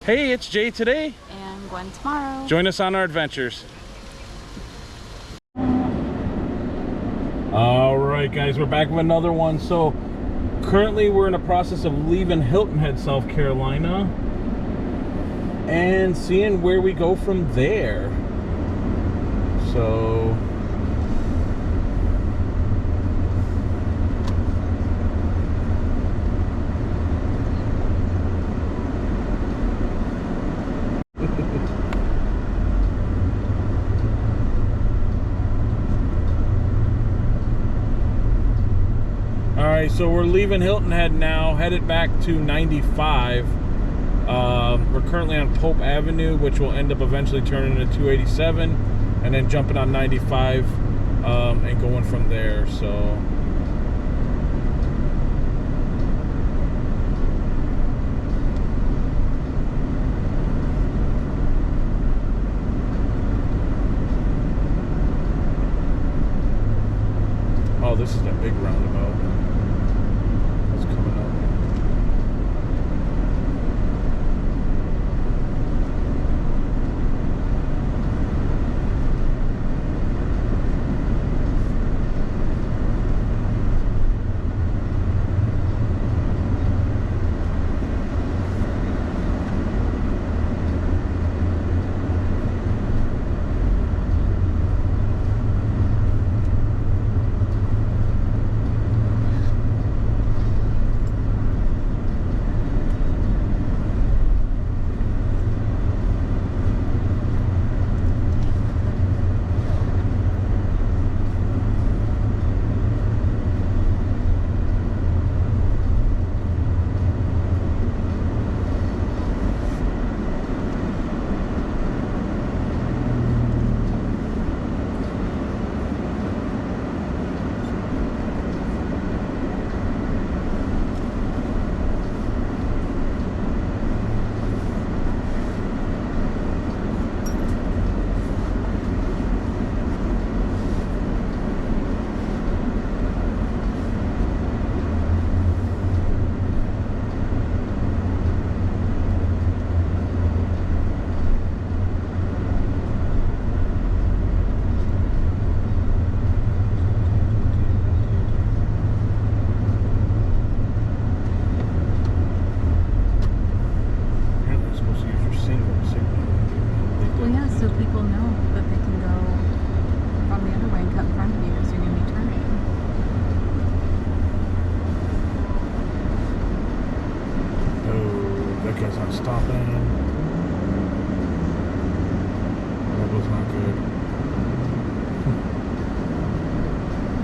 Hey, it's Jay today. And Gwen tomorrow. Join us on our adventures. All right, guys, we're back with another one. So currently we're in the process of leaving Hilton Head, South Carolina, and seeing where we go from there. So Alright, so we're leaving Hilton Head now, headed back to 95. We're currently on Pope Avenue, which will end up eventually turning into 287, and then jumping on 95 and going from there. So oh, this is that big roundabout. It's coming up.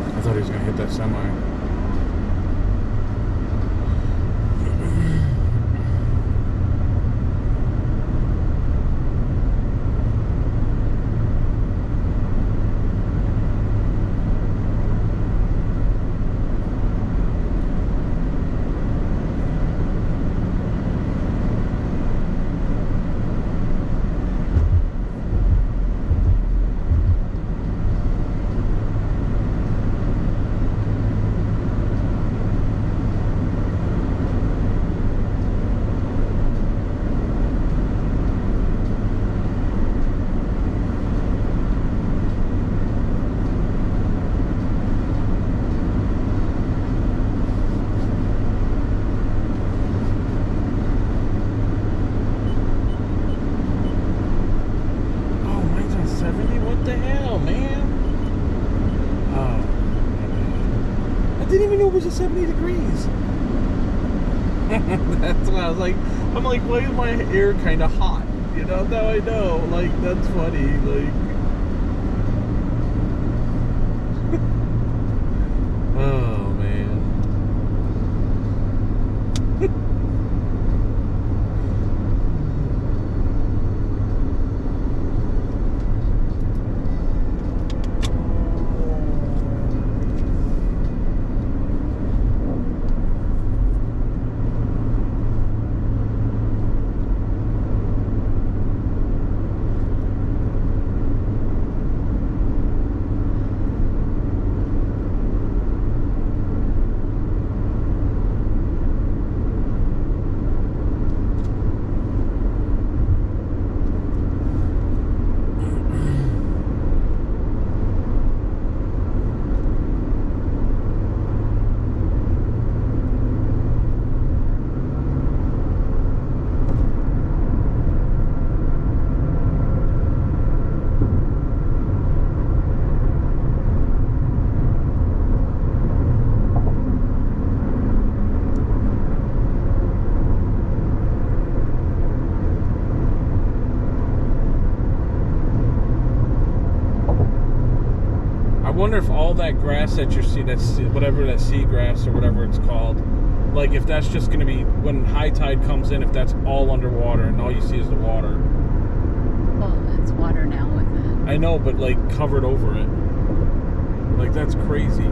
I thought he was going to hit that semi. I didn't even know it was at 70 degrees. That's why I was like, I'm like, why is my air kind of hot? You know, now I know. Like, that's funny. Like, oh man. wonder if all that grass that you're seeing, that's whatever, that seagrass or whatever it's called, like if that's just going to be, when high tide comes in, if that's all underwater and all you see is the water. Well, it's water now with it. I know, but like covered over it. Like, that's crazy.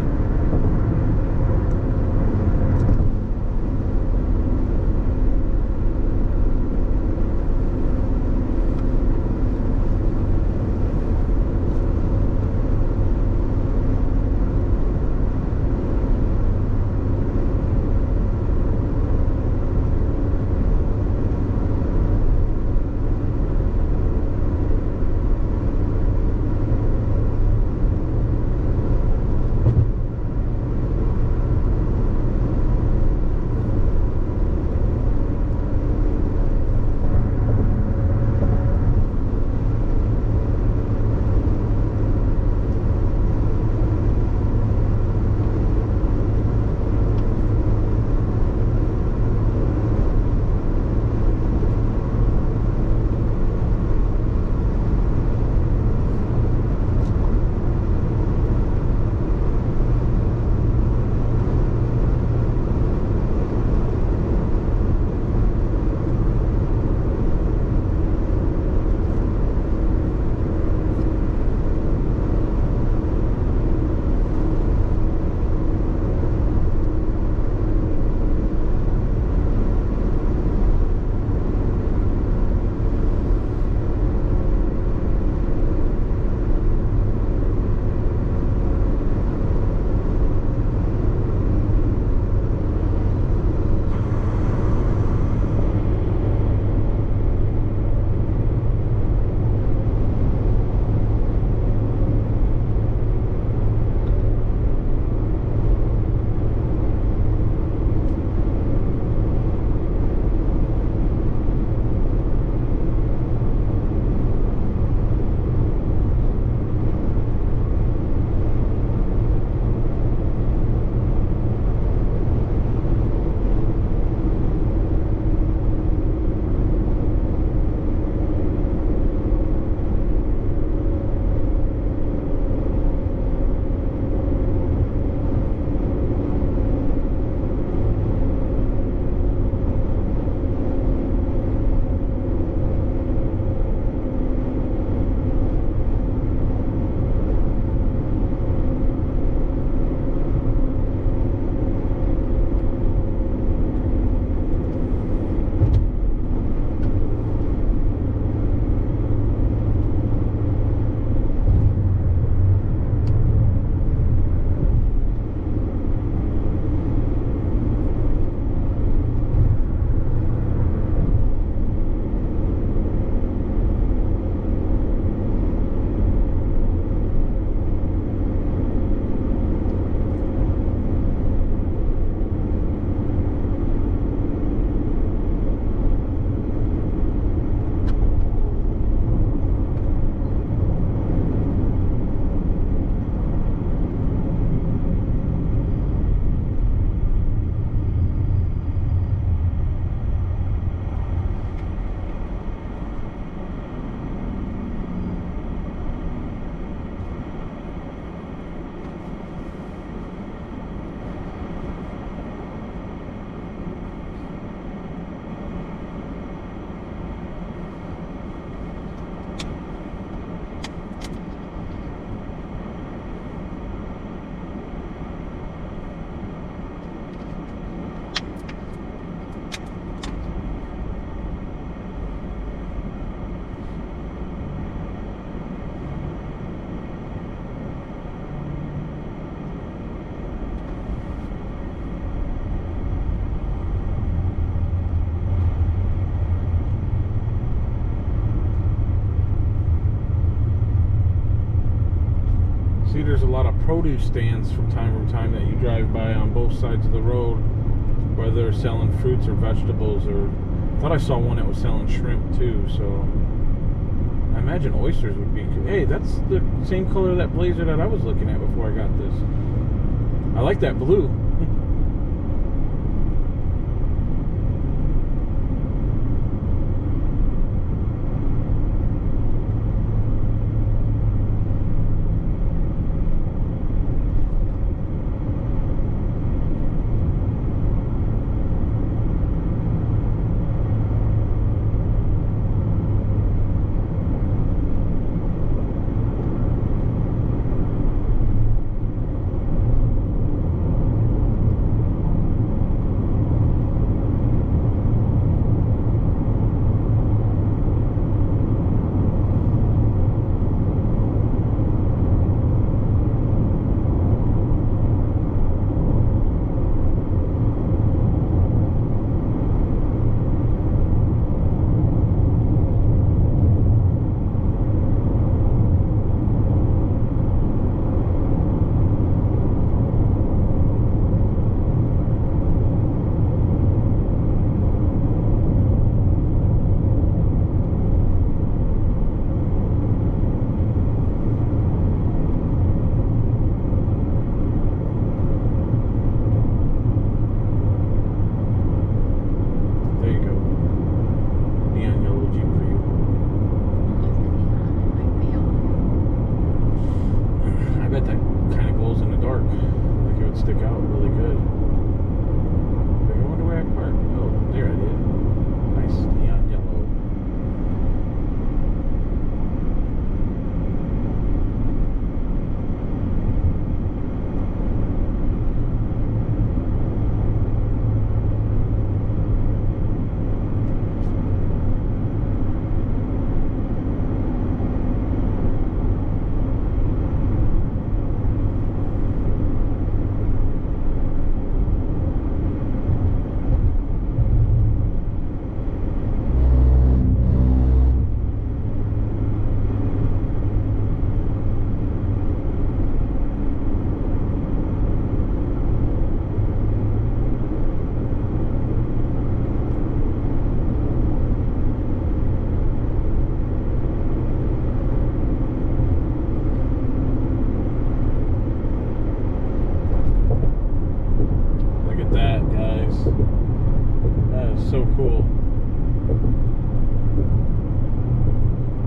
See, there's a lot of produce stands from time to time that you drive by on both sides of the road, whether they're selling fruits or vegetables, or I thought I saw one that was selling shrimp too, so I imagine oysters would be good. Hey, that's the same color of that blazer that I was looking at before I got this. I like that blue.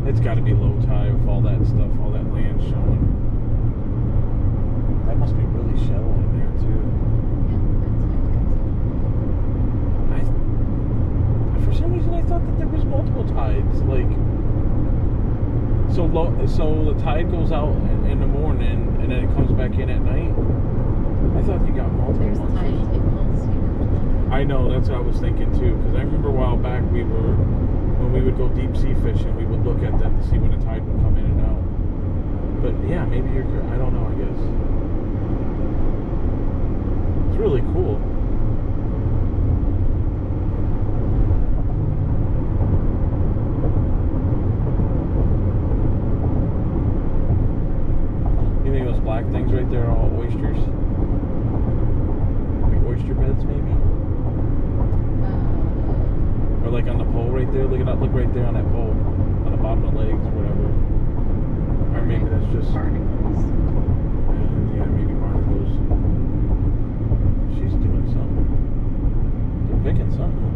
It's got to be low tide with all that stuff, all that land showing. That must be really shallow in there too. For some reason, I thought that there was multiple tides. Like, so the tide goes out in the morning and then it comes back in at night. I thought you got multiple. There's ones. tide tables. I know, that's what I was thinking too. Because I remember a while back when we would go deep sea fishing, we would look at that to see when the tide would come in and out. But yeah, maybe I don't know. I guess it's really cool. Black things right there are all oysters. Like oyster beds, maybe. Or like on the pole right there. Look right there on that pole, on the bottom of the legs, or whatever. Or maybe that's just barnacles. Yeah, maybe barnacles. She's doing something. They're picking something.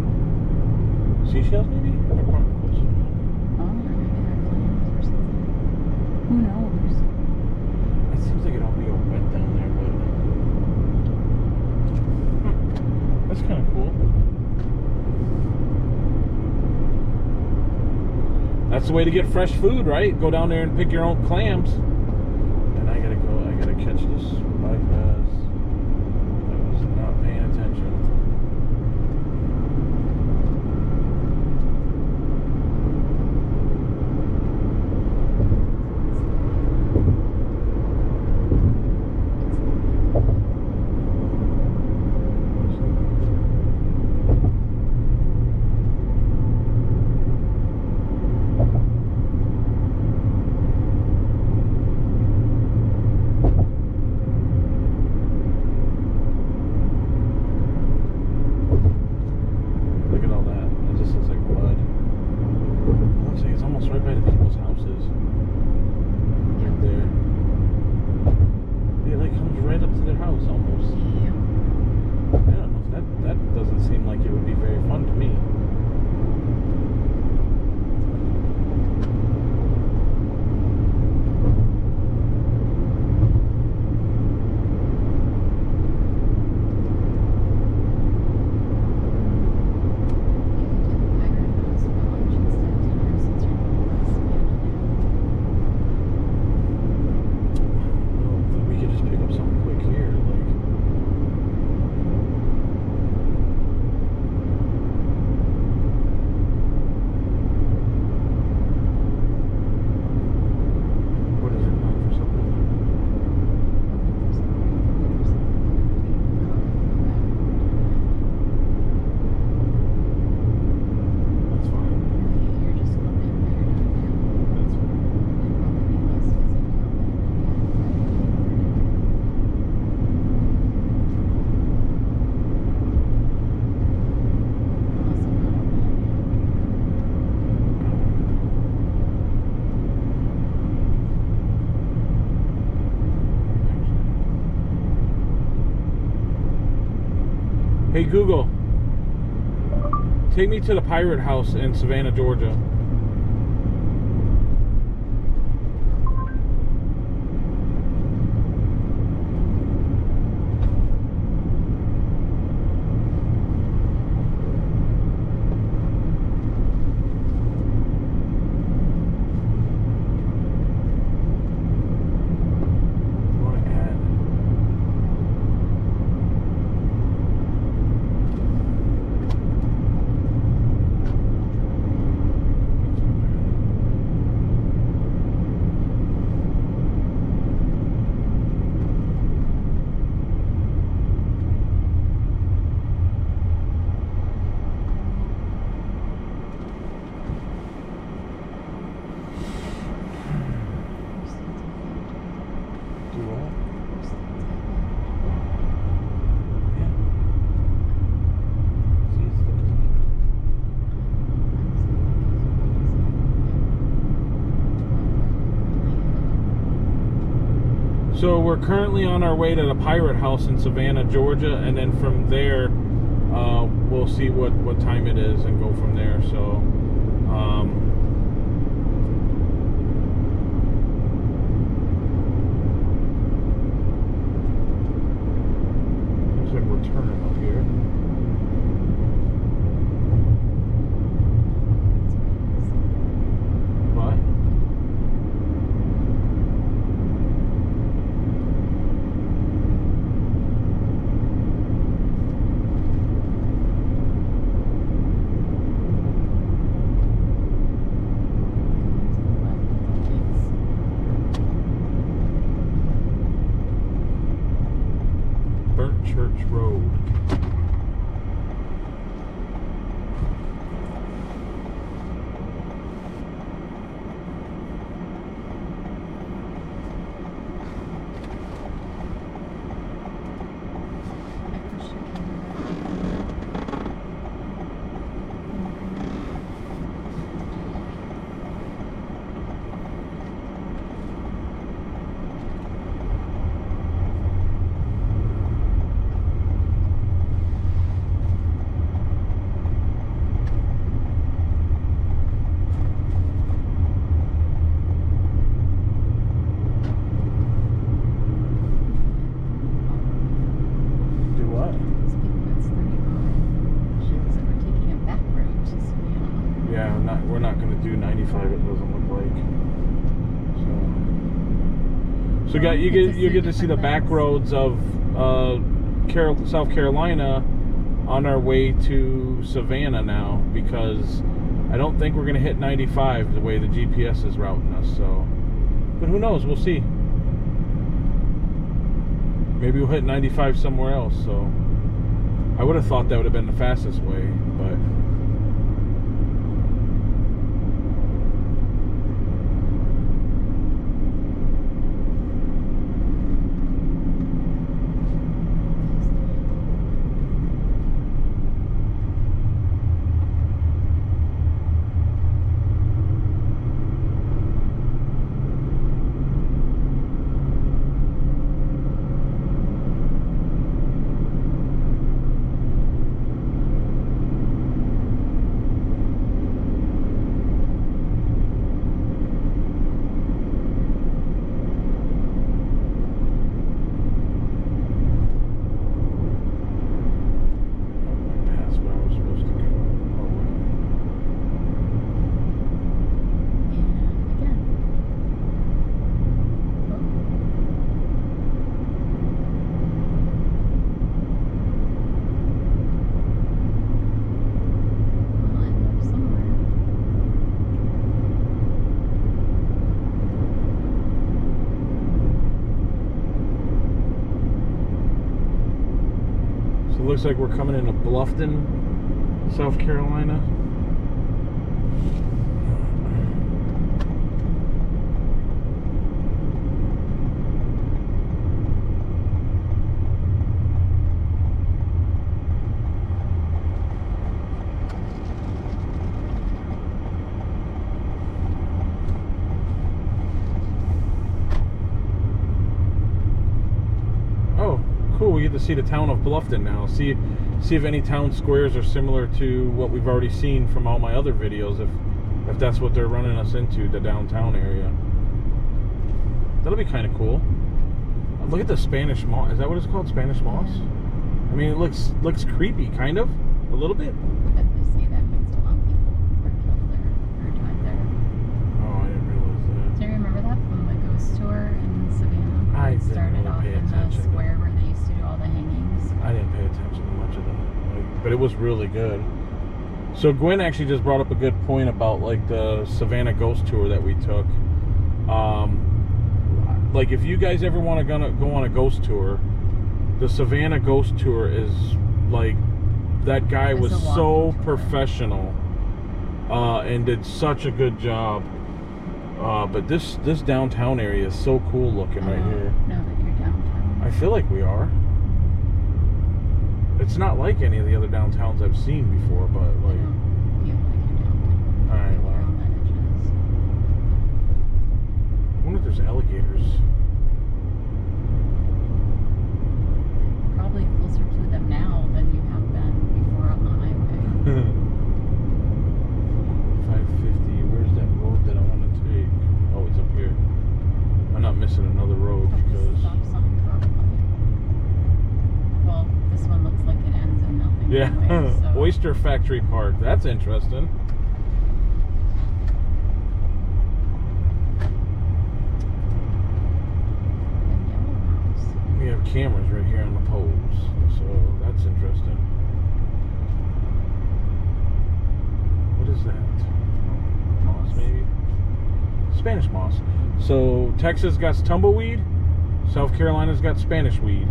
Seashells, maybe, or barnacles. Oh, or maybe they're clams or something. Who knows? It seems like it all be all wet down there, but that's kind of cool. That's the way to get fresh food, right? Go down there and pick your own clams. And I gotta catch this bypass. I was not paying attention. Hey Google, take me to the Pirate House in Savannah, Georgia. So we're currently on our way to the Pirate House in Savannah, Georgia, and then from there we'll see what time it is and go from there. So So you get to see the back roads of South Carolina on our way to Savannah now, because I don't think we're gonna hit 95 the way the GPS is routing us. So, but who knows? We'll see. Maybe we'll hit 95 somewhere else. So, I would have thought that would have been the fastest way, but. Looks like we're coming into Bluffton, South Carolina. Cool, we get to see the town of Bluffton now. See if any town squares are similar to what we've already seen from all my other videos, if that's what they're running us into, the downtown area. That'll be kind of cool. Look at the Spanish moss. Is that what it's called? Spanish moss? I mean, it looks creepy, kind of, a little bit. But they say that means a lot of people were killed there or died there. Oh, I didn't realize that. Do you remember that from the ghost tour in Savannah? I It didn't started really off pay in the attention. square where they used to do all the hangings. I didn't pay attention to much of that, but it was really good. So Gwen actually just brought up a good point about like the Savannah ghost tour that we took. Like if you guys ever want to go on a ghost tour, the Savannah ghost tour is like, that guy was so professional and did such a good job. But this downtown area is so cool looking right here. Now that you're downtown. I feel like we are. It's not like any of the other downtowns I've seen before, but like. You feel like you're downtown. All right, You're well. on the edges. I wonder if there's alligators. Probably closer to them now than you have been before on the highway. 550. Where's that road that I want to take? Oh, it's up here. I'm not missing another road because. Stop sign, probably. Well, this one looks like it ends in nothing. Yeah, Anyway, so. Oyster Factory Park. That's interesting. The yellow house. We have cameras right here on the poles, so that's interesting. What is that? Moss, maybe? Spanish moss. So Texas got tumbleweed, South Carolina's got Spanish weed.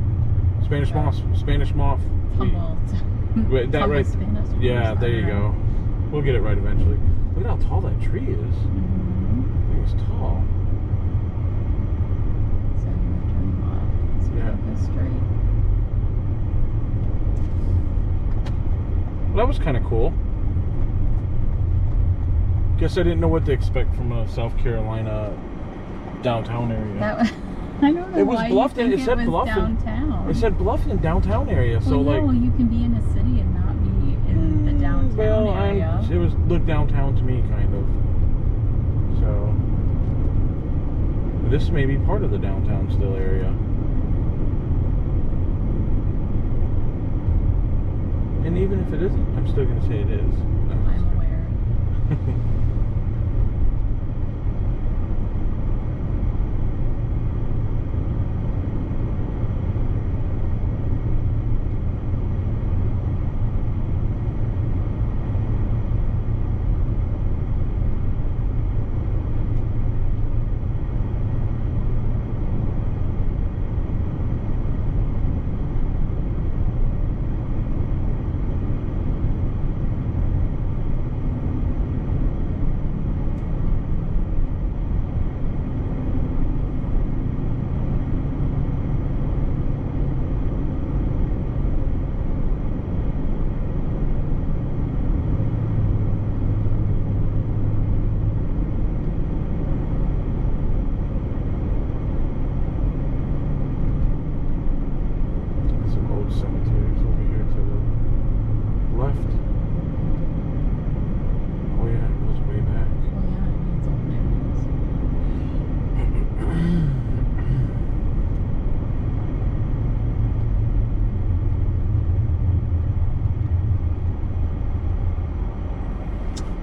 Spanish moss, Spanish moth weed. Wait, that right? Spanish Yeah, there you go. We'll get it right eventually. Look at how tall that tree is. Mm-hmm. It was tall. So you're turning left. So Yeah. go straight. Well, that was kind of cool. Guess I didn't know what to expect from a South Carolina downtown area. That was, I don't know It was why Bluffton. you It think said was Bluffton. downtown. It said Bluffton downtown area, so well, yeah, like. well, you can be in a city and not be in the downtown Well, area. it was looked downtown to me, kind of. So this may be part of the downtown still area. And even if it isn't, I'm still going to say it is. I'm aware.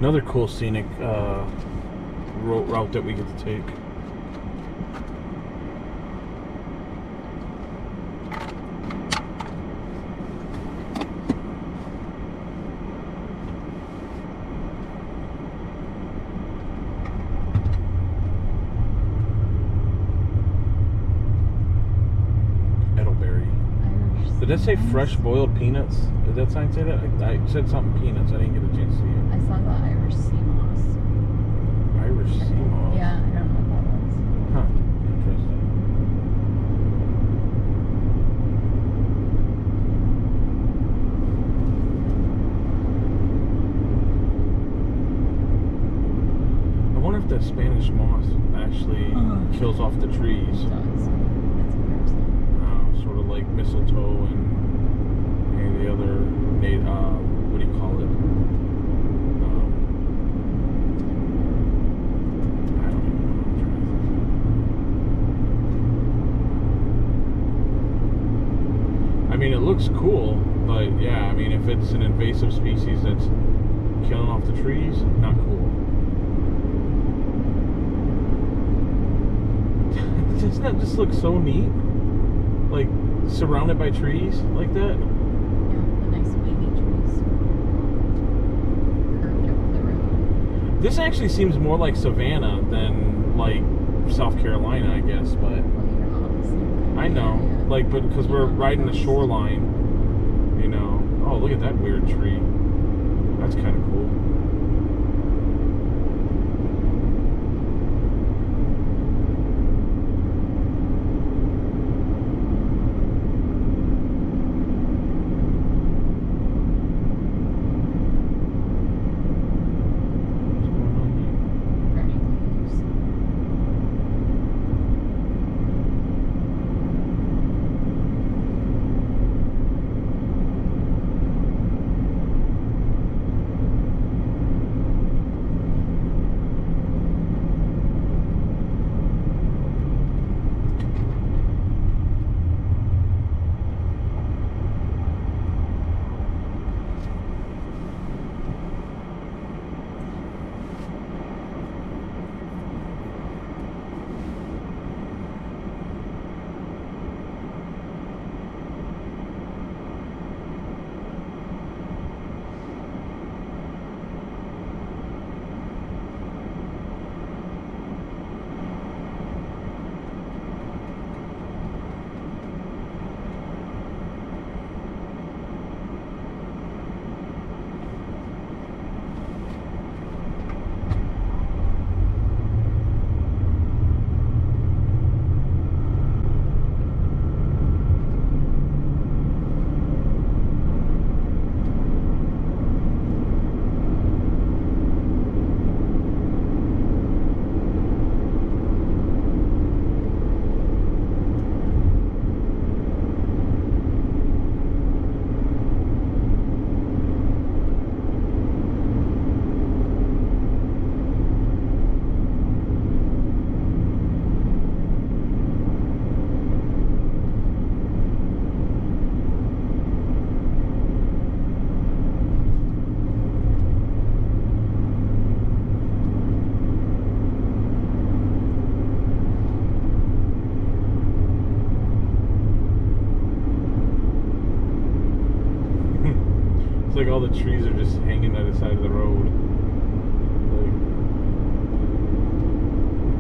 Another cool scenic route that we get to take. Did that say fresh boiled peanuts? Did that sign say that? I said something peanuts. I didn't get a chance to see it. I saw the Irish sea moss. Irish sea moss? Yeah, I don't know what that was. Huh. Interesting. I wonder if that Spanish moss actually kills off the trees. It does. It's embarrassing. Sort of like mistletoe and the other what do you call it? I don't even know what I'm trying to say. I mean, it looks cool, but yeah, I mean, if it's an invasive species that's killing off the trees, not cool. Doesn't that just look so neat? Like surrounded by trees like that. Yeah, the nice wavy trees curved up the road. This actually seems more like Savannah than like South Carolina, I guess. But Well, you're obviously I know, like, but because we're riding the shoreline, you know. Oh, look at that weird tree. That's kind of cool. It's like all the trees are just hanging by the side of the road. Like,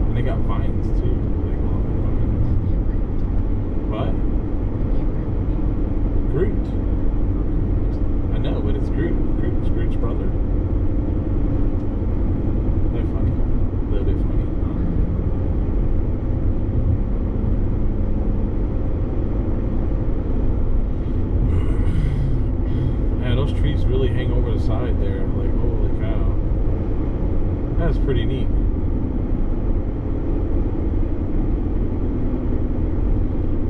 and they got vines too. Like long vines. What? Groot. I know, but it's Groot. Groot's brother. They're funny. A little bit funny. Those trees really hang over the side there. Like, holy cow. That's pretty neat.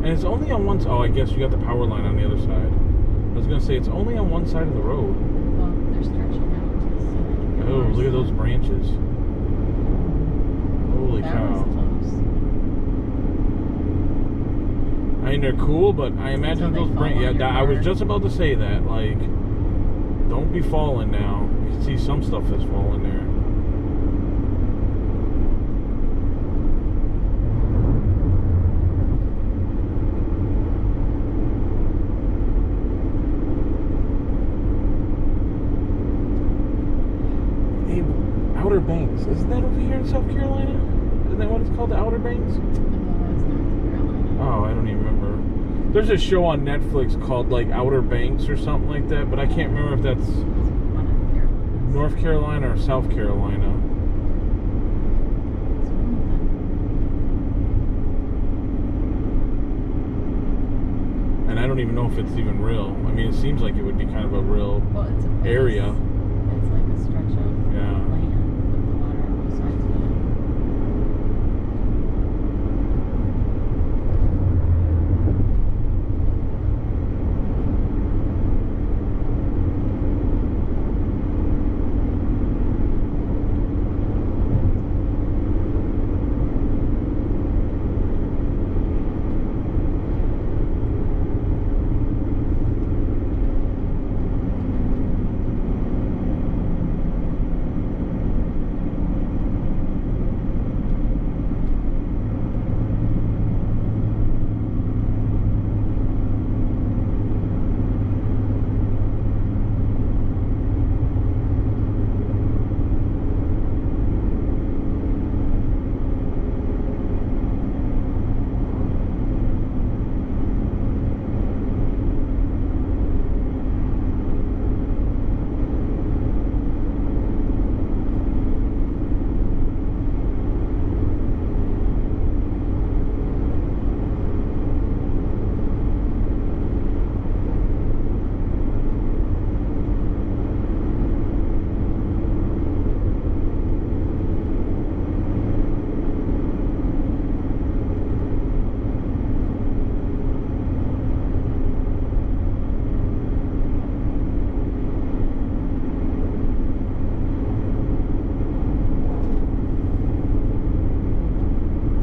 And it's only on one side. Oh, I guess you got the power line on the other side. I was going to say, it's only on one side of the road. Well, they're stretching out to see. Oh, look at those branches. Holy cow. I mean, they're cool, but I imagine those branches. Yeah, I was just about to say that. Like, don't be falling now, can see some stuff has fallen there. Hey, Outer Banks. Isn't that over here in South Carolina? Isn't that what it's called, the Outer Banks? No, that's North Carolina. Oh, I don't even remember. There's a show on Netflix called like Outer Banks or something like that, but I can't remember if that's It's one of the Carolinas. North Carolina or South Carolina. It's one of them. And I don't even know if it's even real. I mean, it seems like it would be kind of a real Well, it's a place. area. It's like a stretch of Yeah. land with the water on both sides of it.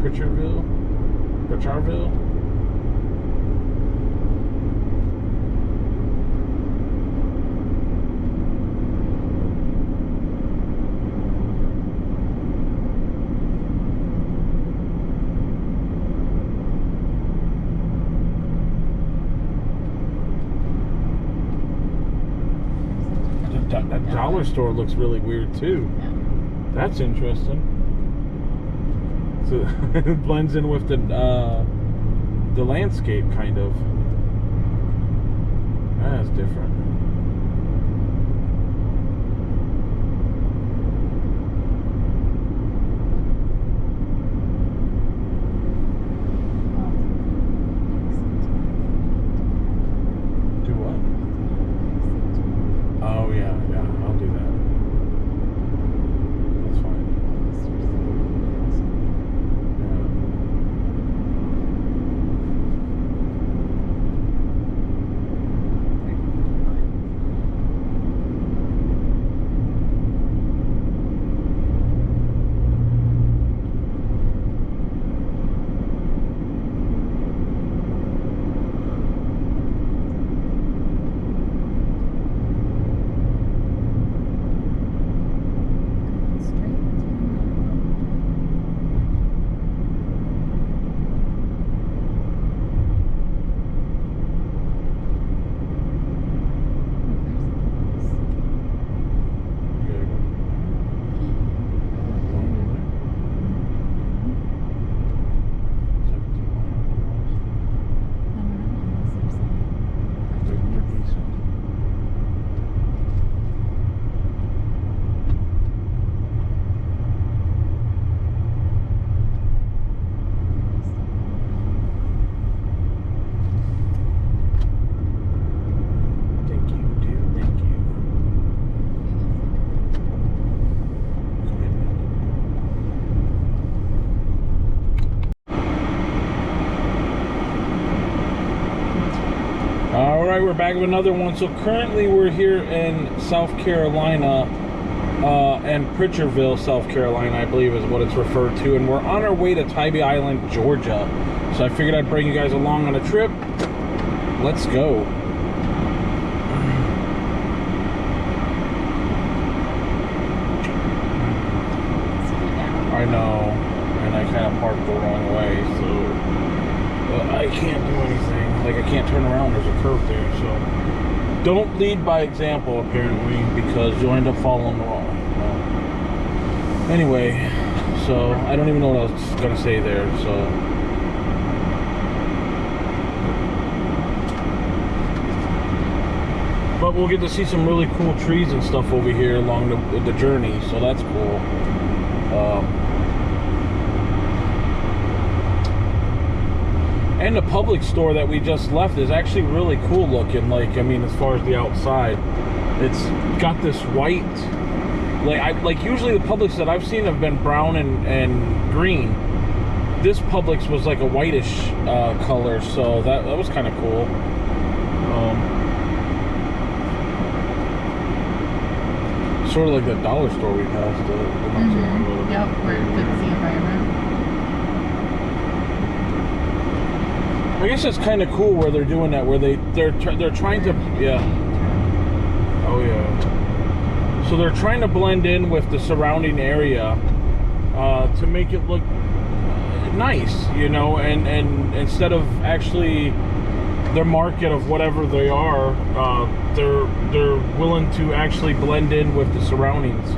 Pritchardville. That dollar store looks really weird too. Yeah. That's interesting. So it blends in with the landscape, kind of. That's different. Do what? Oh yeah, I'll do that. That's fine. Yeah. Alright, we're back with another one. So currently we're here in South Carolina, and Pritchardville, South Carolina, I believe is what it's referred to. And we're on our way to Tybee Island, Georgia. So I figured I'd bring you guys along on a trip. Let's go. I know, and I kind of parked the wrong way, so I can't do anything. Like, I can't turn around, there's a curve there, so don't lead by example, apparently, because you'll end up following wrong. Anyway, so I don't even know what I was gonna say there, so but we'll get to see some really cool trees and stuff over here along the journey, so that's cool. And the Publix store that we just left is actually really cool looking. Like, I mean, as far as the outside, it's got this white, like usually the Publix that I've seen have been brown and green. This Publix was like a whitish color, so that was kind of cool. Sort of like that dollar store we passed. Yep, where it's good to see environment. I guess that's kind of cool where they're doing that, where they're trying to, yeah. Oh yeah. So they're trying to blend in with the surrounding area to make it look nice, you know, and instead of actually their market of whatever they are, they're willing to actually blend in with the surroundings.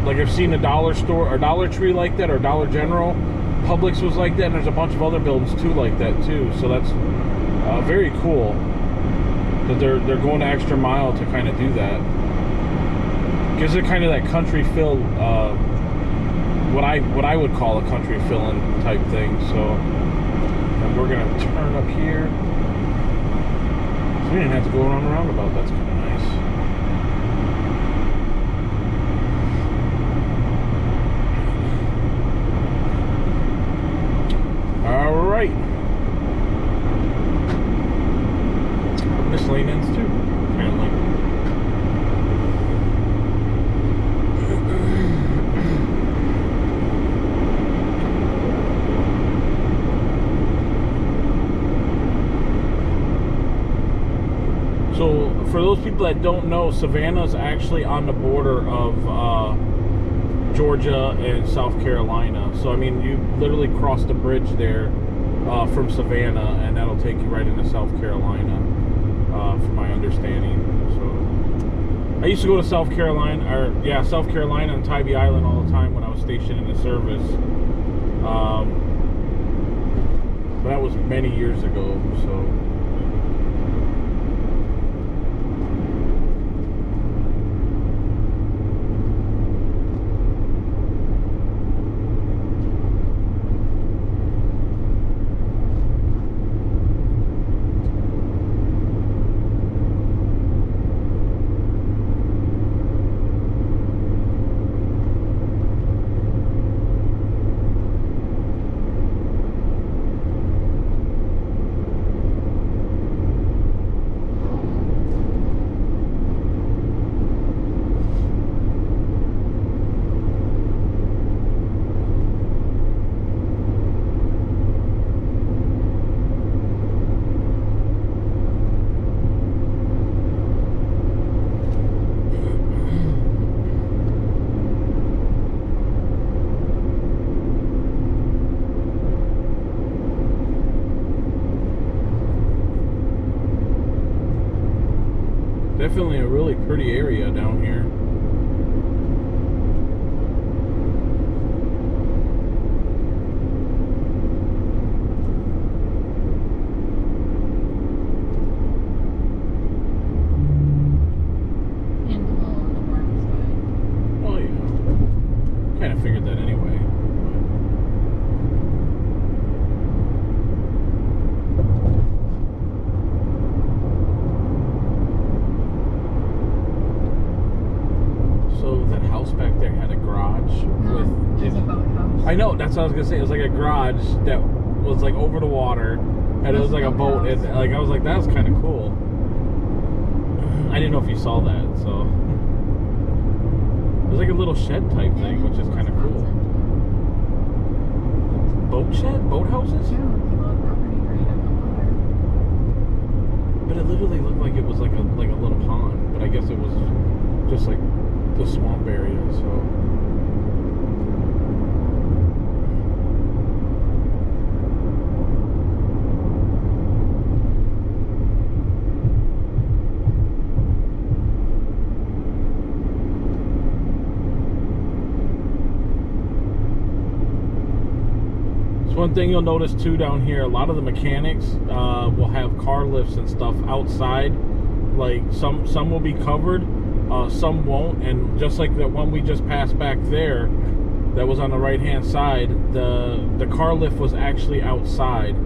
Like I've seen a dollar store or Dollar Tree like that, or Dollar General. Publix was like that, and there's a bunch of other buildings too like that too. So that's very cool that they're going the extra mile to kind of do that. Gives it kind of that country feel, what I would call a country feeling type thing. So, and we're gonna turn up here. So we didn't have to go around the roundabout. That's kind of nice. All right. This lane ends too, apparently. So, for those people that don't know, Savannah's actually on the border of Georgia and South Carolina. So, I mean, you literally cross the bridge there from Savannah, and that'll take you right into South Carolina, from my understanding. So, I used to go to South Carolina and Tybee Island all the time when I was stationed in the service. But that was many years ago, so. Definitely a really pretty area down here. And a little on the warm side. Oh yeah. Kind of figured that anyway. Back there had a garage with. It was a boathouse. I know, that's what I was gonna say. It was like a garage that was like over the water, and it was like a boat. And like I was like, that was kind of cool. I didn't know if you saw that, so it was like a little shed type thing, which is kind of cool. Boat shed, boathouses. Yeah, people have property right on the water. But it literally looked like it was like a little pond, but I guess it was just like the swamp area, so So one thing you'll notice too down here, a lot of the mechanics will have car lifts and stuff outside. Like some will be covered, some won't. And just like that one we just passed back there, that was on the right hand side, the car lift was actually outside.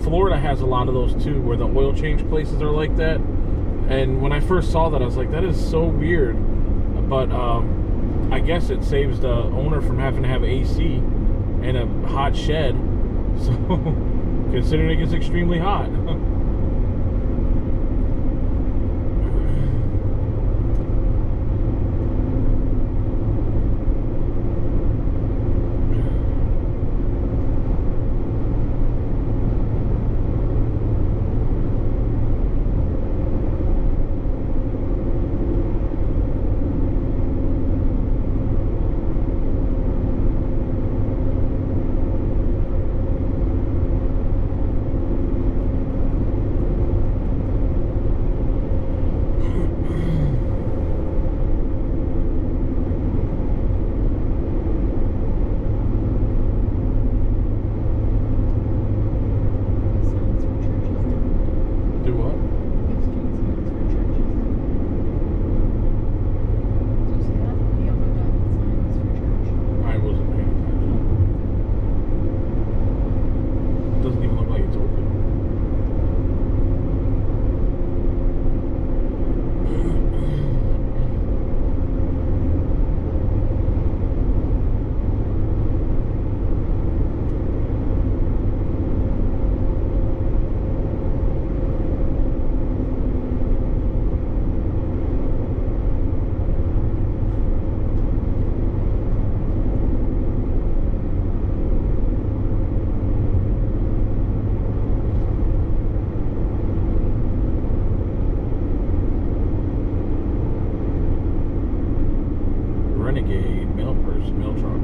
Florida has a lot of those too, where the oil change places are like that. And when I first saw that, I was like, that is so weird. But I guess it saves the owner from having to have AC and a hot shed. So considering it gets extremely hot. Renegade mail truck.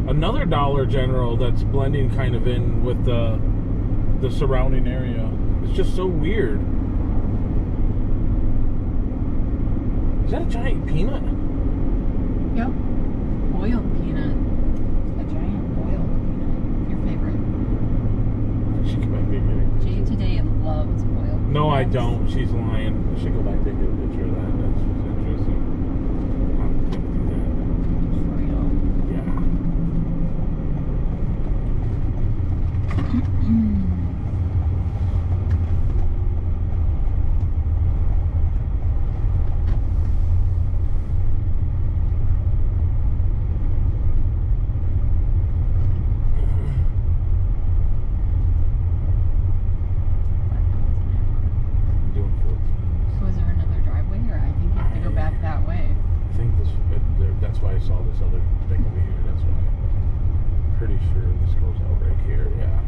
Another Dollar General that's blending kind of in with the surrounding area. It's just so weird. Is that a giant peanut? Yep. Boiled peanut. A giant boiled peanut. Your favorite. She come back and get it. Jaytoday loves boiled peanuts. No, I don't. She's lying. I should go back there and get a picture of that. That's interesting. I'm gonna do that. For real. Yeah. That's why I saw this other thing over here. That's why. Pretty sure this goes out right here. Yeah.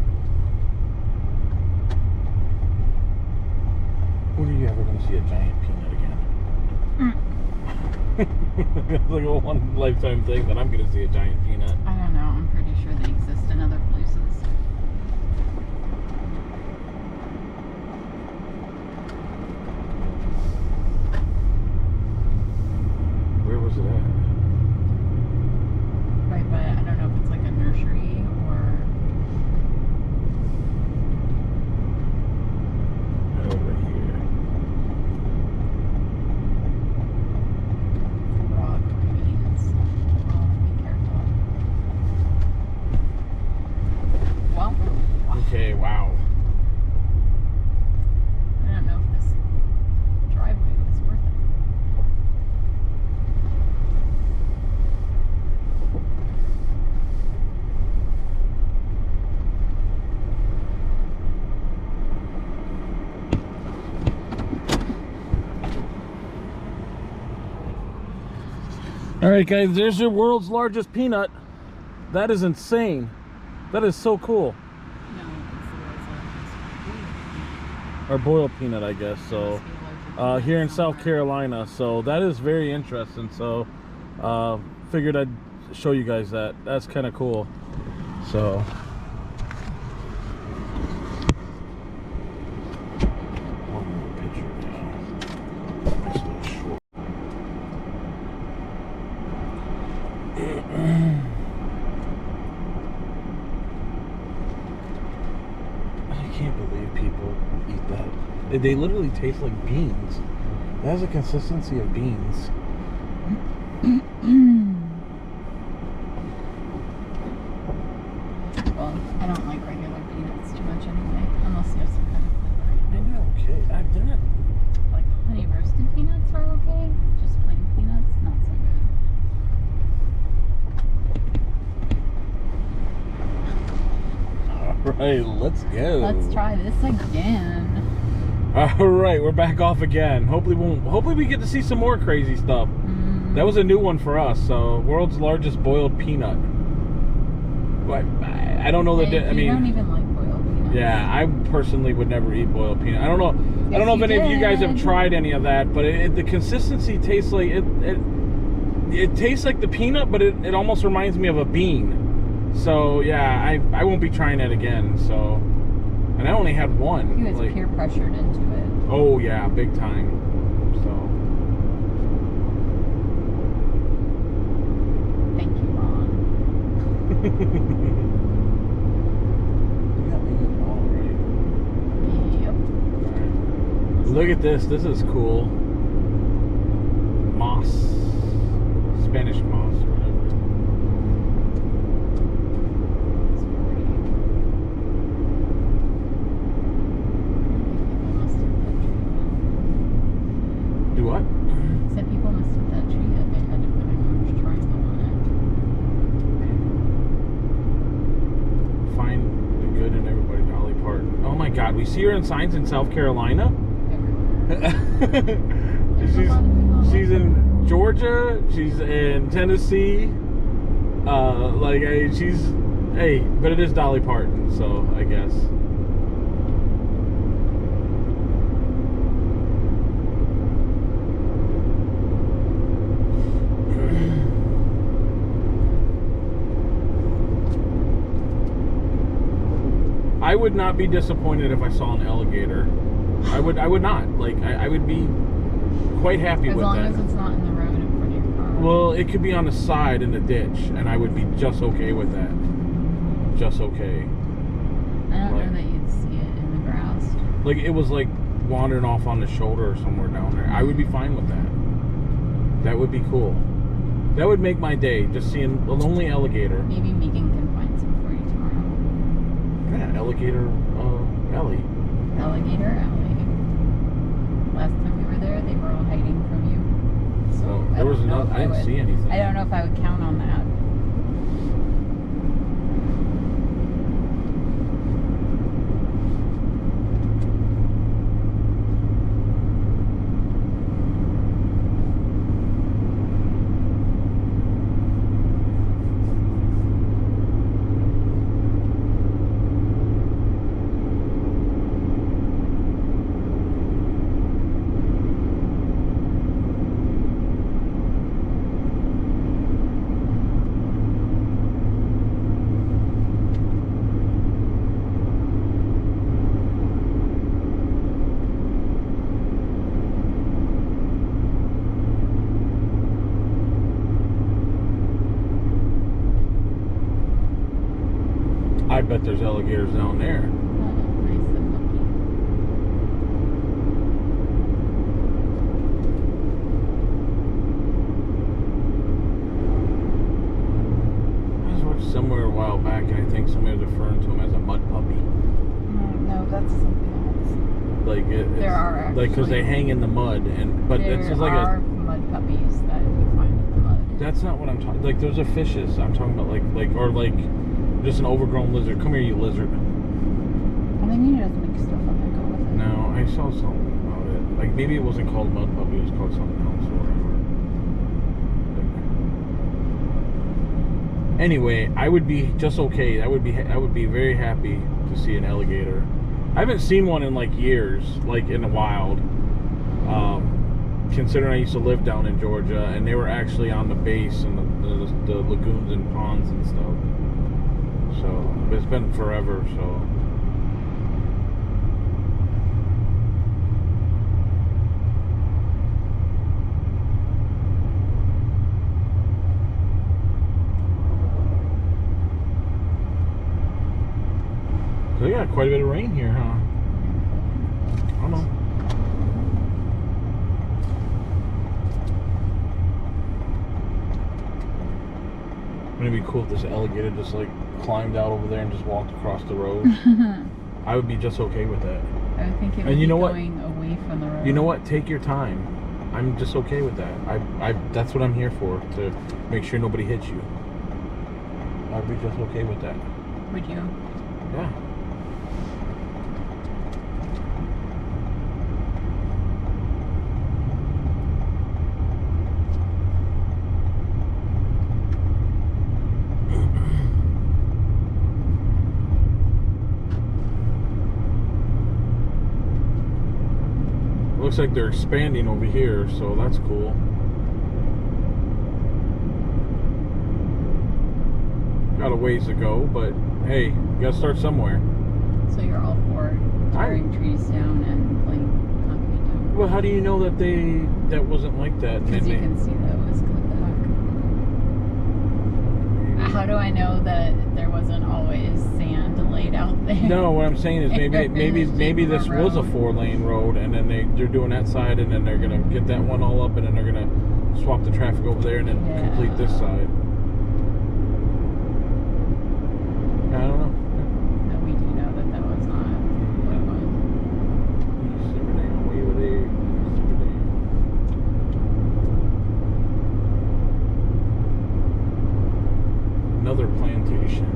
When are you ever going to see a giant peanut again? It's like a one lifetime thing that I'm going to see a giant peanut. I don't know. I'm pretty sure they exist in other places. Where was it at? Right, but I don't know if it's like a nursery or... Over here. Raw greens. Oh, be careful. Well, Okay, wow. I don't know if this driveway was worth it. All right, guys, there's your world's largest peanut. That is insane. That is so cool. No, it's the world's largest. or boiled peanut, I guess. So here in South Carolina, so that is very interesting. So figured I'd show you guys that. That's kind of cool. So one more picture. Nice little short. I can't believe people eat that. They literally taste like beans. That has a consistency of beans. Well, I don't like regular peanuts too much anyway, unless you have some kind of flavor. They're okay. They're not. Like honey roasted peanuts are okay. Just plain peanuts, not so good. Alright, let's go. Let's try this again. Alright, we're back off again. Hopefully we get to see some more crazy stuff. That was a new one for us. So, world's largest boiled peanut. But I don't know I mean, don't even like boiled peanuts. Yeah, I personally would never eat boiled peanut. I don't know if any of you guys have tried any of that, but the consistency tastes like it tastes like the peanut, but it almost reminds me of a bean. So yeah, I won't be trying that again. So, and I only had one. He was peer pressured into it. Oh yeah, big time. So thank you, Ron. You got me good all right. Yep. All right. Look at this. This is cool. Moss. Spanish moss, whatever. It's pretty. People must have that tree. Do what? Said people must have that tree that they had to put an orange triangle on it. Find the good in everybody, Dolly Parton. Oh my God, we see her in signs in South Carolina. Everywhere. There's a lot of people she's in Georgia. She's in Tennessee. But it is Dolly Parton, so I guess. I would not be disappointed if I saw an alligator. I would not. Like, I would be quite happy with that. As long as it's not in the road in front of your car. Well, it could be on the side in the ditch, and I would be just okay with that. Just okay. I don't know that you'd see it in the grass. Like, it was like wandering off on the shoulder or somewhere down there. I would be fine with that. That would be cool. That would make my day, just seeing a lonely alligator. Maybe Megan can find some for you tomorrow. Yeah, alligator alley. Alligator alley. Last time we were there, they were all hiding from you. So There was another. I didn't see anything. I don't know if I would count on that. I bet there's alligators down there. Oh, nice and lucky. I was watching somewhere a while back, and I think somebody was referring to him as a mud puppy. No, that's something else. Like There are actually. because they hang in the mud, but it's just like are mud puppies that you find in the mud. That's not what I'm talking. Like those are fishes. I'm talking about like just an overgrown lizard. Come here, you lizard. I think you just make stuff up and go with it. No, I saw something about it. Like maybe it wasn't called mud puppy. It was called something else or whatever. Anyway, I would be just okay. I would be very happy to see an alligator. I haven't seen one in like years, like in the wild. Considering I used to live down in Georgia, and they were actually on the base and the lagoons and ponds and stuff. So it's been forever. So. So yeah, quite a bit of rain here, huh? I don't know. Wouldn't it be cool if this alligator just like climbed out over there and just walked across the road? I would be just okay with that. I would think it would And you be know what? going away from the road. You know what? Take your time. I'm just okay with that. I that's what I'm here for, to make sure nobody hits you. I'd be just okay with that. Would you? Yeah. Looks like they're expanding over here, so that's cool. Got a ways to go, but hey, you gotta start somewhere. So you're all for tearing trees down and laying concrete down? Well, how do you know that that wasn't like that? Because you can see that it was cut back. How do I know that there wasn't always sand laid out there? No, what I'm saying is maybe this was a 4-lane road, and then they're doing that side, and then they're gonna get that one all up, and then they're gonna swap the traffic over there, and then complete this side. I don't know. No, we do know that was not what it was. Simmer down, way over there. Simmer down. Another plantation.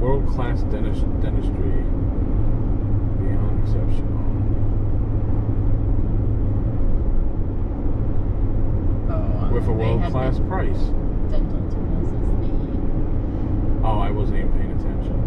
World-class dentistry beyond exceptional. With a world-class price. Dental tools is the... Oh, I wasn't even paying attention.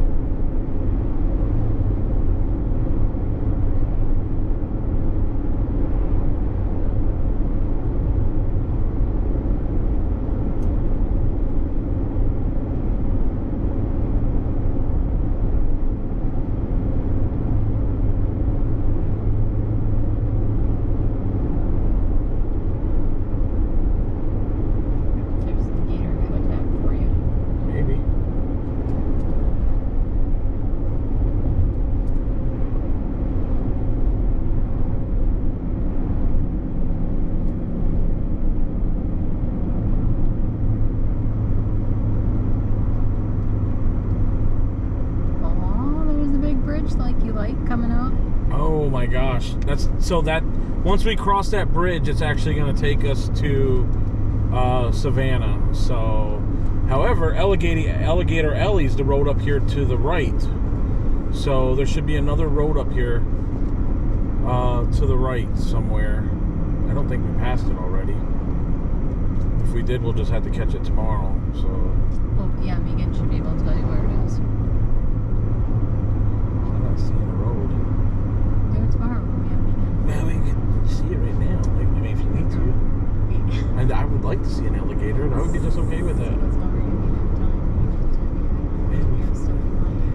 Oh my gosh, that's so that once we cross that bridge, it's actually going to take us to Savannah. So, however, Alligator Alley's the road up here to the right. So there should be another road up here to the right somewhere. I don't think we passed it already. If we did, we'll just have to catch it tomorrow. So. Well, yeah, Megan should be able to tell you where it is. I'm not seeing a road. Do it tomorrow. Yeah, we can see it right now. Like, I mean, if you need to. And I would like to see an alligator, and I would be just okay with that.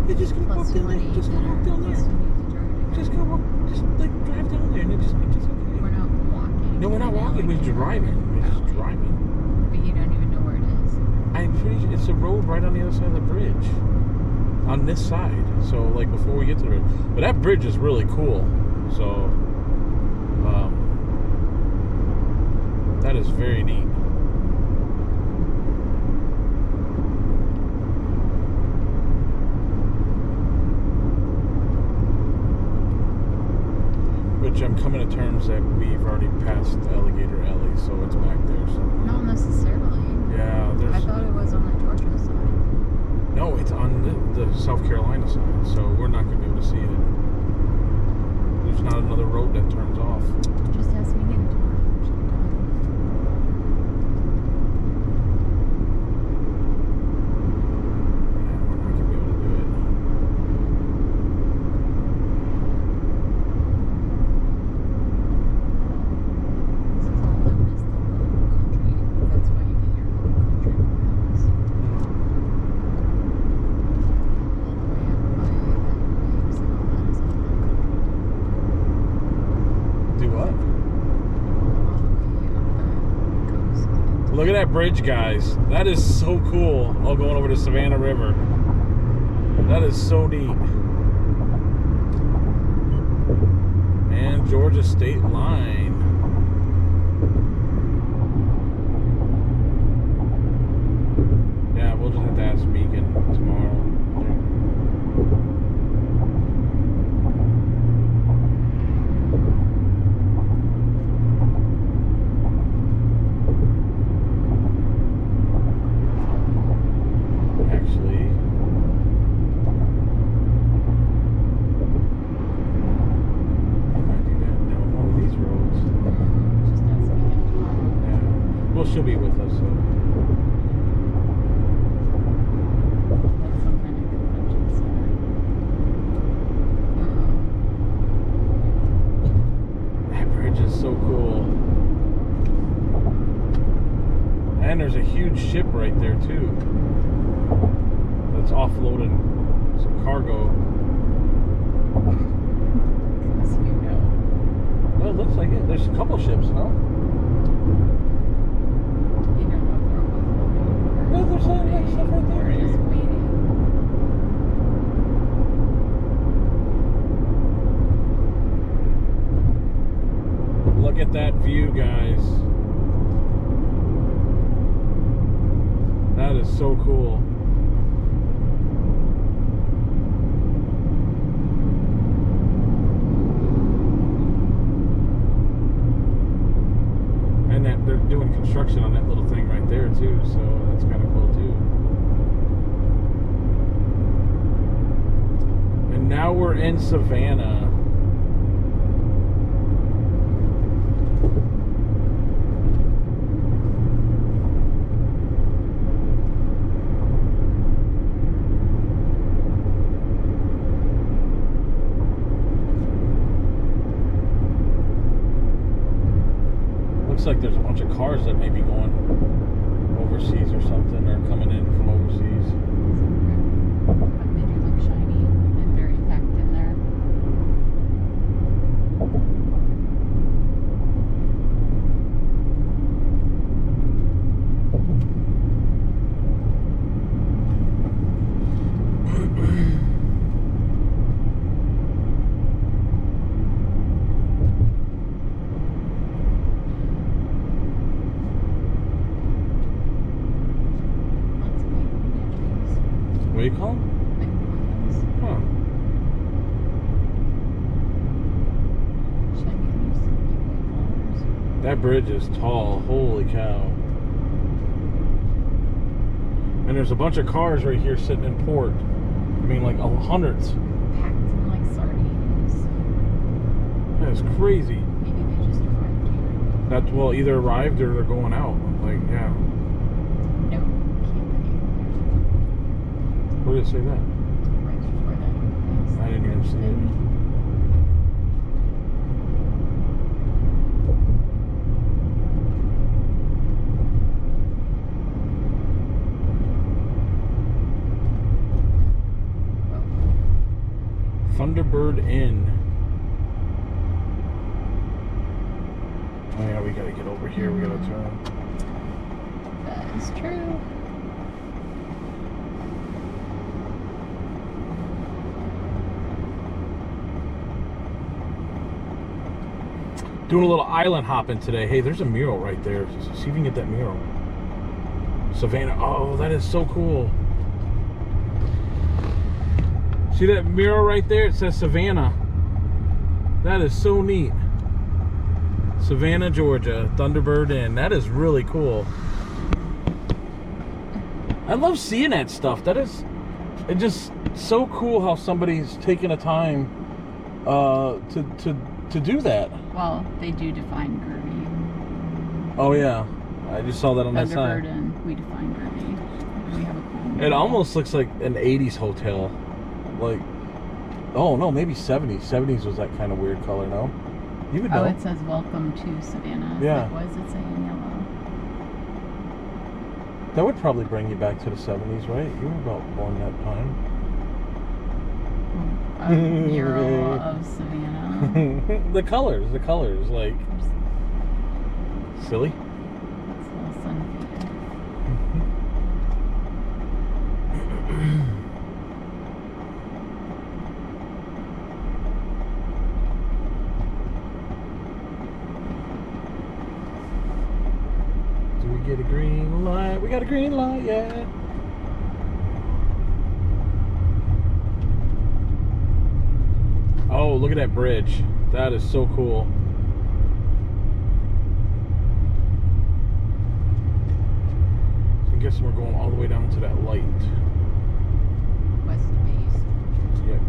Yeah, just gonna walk down there. Just gonna walk down there. Just gonna walk No, we're not walking. We're driving. We're just driving. But you don't even know where it is. I'm pretty sure it's a road right on the other side of the bridge. On this side. So, like, before we get to the bridge. But that bridge is really cool. So, that is very neat. Which I'm coming to terms that we've already passed Alligator Alley, so it's back there somewhere. Not necessarily. Yeah, there's... I thought it was on the Georgia side. No, it's on the South Carolina side, so we're not going to be able to see it. There's not another road that turns off. Just ask me again tomorrow. Yeah, we're not going to be able to do it. This is all known as the low country. That's why you get your low country roads. All the way up by waves and all that is all low country. Do what? All the way up the coast. Look at that bridge, guys. That is so cool. All going over the Savannah River. That is so neat. And Georgia state line. Yeah, we'll just have to ask Megan tomorrow. Actually, I might do that down one of these roads. Just ask me again tomorrow. Yeah. Well, she'll be with us, so. That's some kind of convention center. That bridge is so cool. And there's a huge ship right there, too. That's offloading some cargo. So you know. Well, it looks like it. There's a couple ships, no? You don't know if they're offloading. No, there's stuff right there. Or just waiting. Look at that view, guys. That is so cool. And that they're doing construction on that little thing right there too, so that's kind of cool too. And now we're in Savannah. Looks like there's a bunch of cars that may be going overseas or something, or coming in from overseas. But they do look shiny and very packed in there. Lots of magnolia trees. What do you call them? Magnolias. Huh. Shiny leaves. White flowers. That bridge is tall. Holy cow. And there's a bunch of cars right here sitting in port. I mean, like hundreds. Packed in like sardines. That's crazy. Maybe they just arrived here. That's, well, either arrived or they're going out. Like, yeah. No, can't be. Where did it say that? Right before that. Yes. I didn't even see it. Thunderbird Inn. Oh yeah, we gotta get over here. We gotta turn. That is true. Doing a little island hopping today. Hey, there's a mural right there. See if you can get that mural. Savannah. Oh, that is so cool. See that mural right there? It says Savannah. That is so neat. Savannah, Georgia, Thunderbird Inn. That is really cool. I love seeing that stuff. It's just so cool how somebody's taking a time to do that. Well, they do define groovy. Oh yeah, I just saw that on that Thunderbird sign. and we define groovy. We have a cool. It almost looks like an 80s hotel. Like, oh no, maybe 70s. 70s was that kind of weird color, no? You would know. Oh, it says welcome to Savannah. Yeah. Like, what does it say in yellow? That would probably bring you back to the 70s, right? You were about born that time. A mural of Savannah. the colors, like silly. It's a little sun-faded. Do we get a green light? We got a green light, yeah. Oh, look at that bridge. That is so cool. So I'm guessing we're going all the way down to that light. West base. Yep.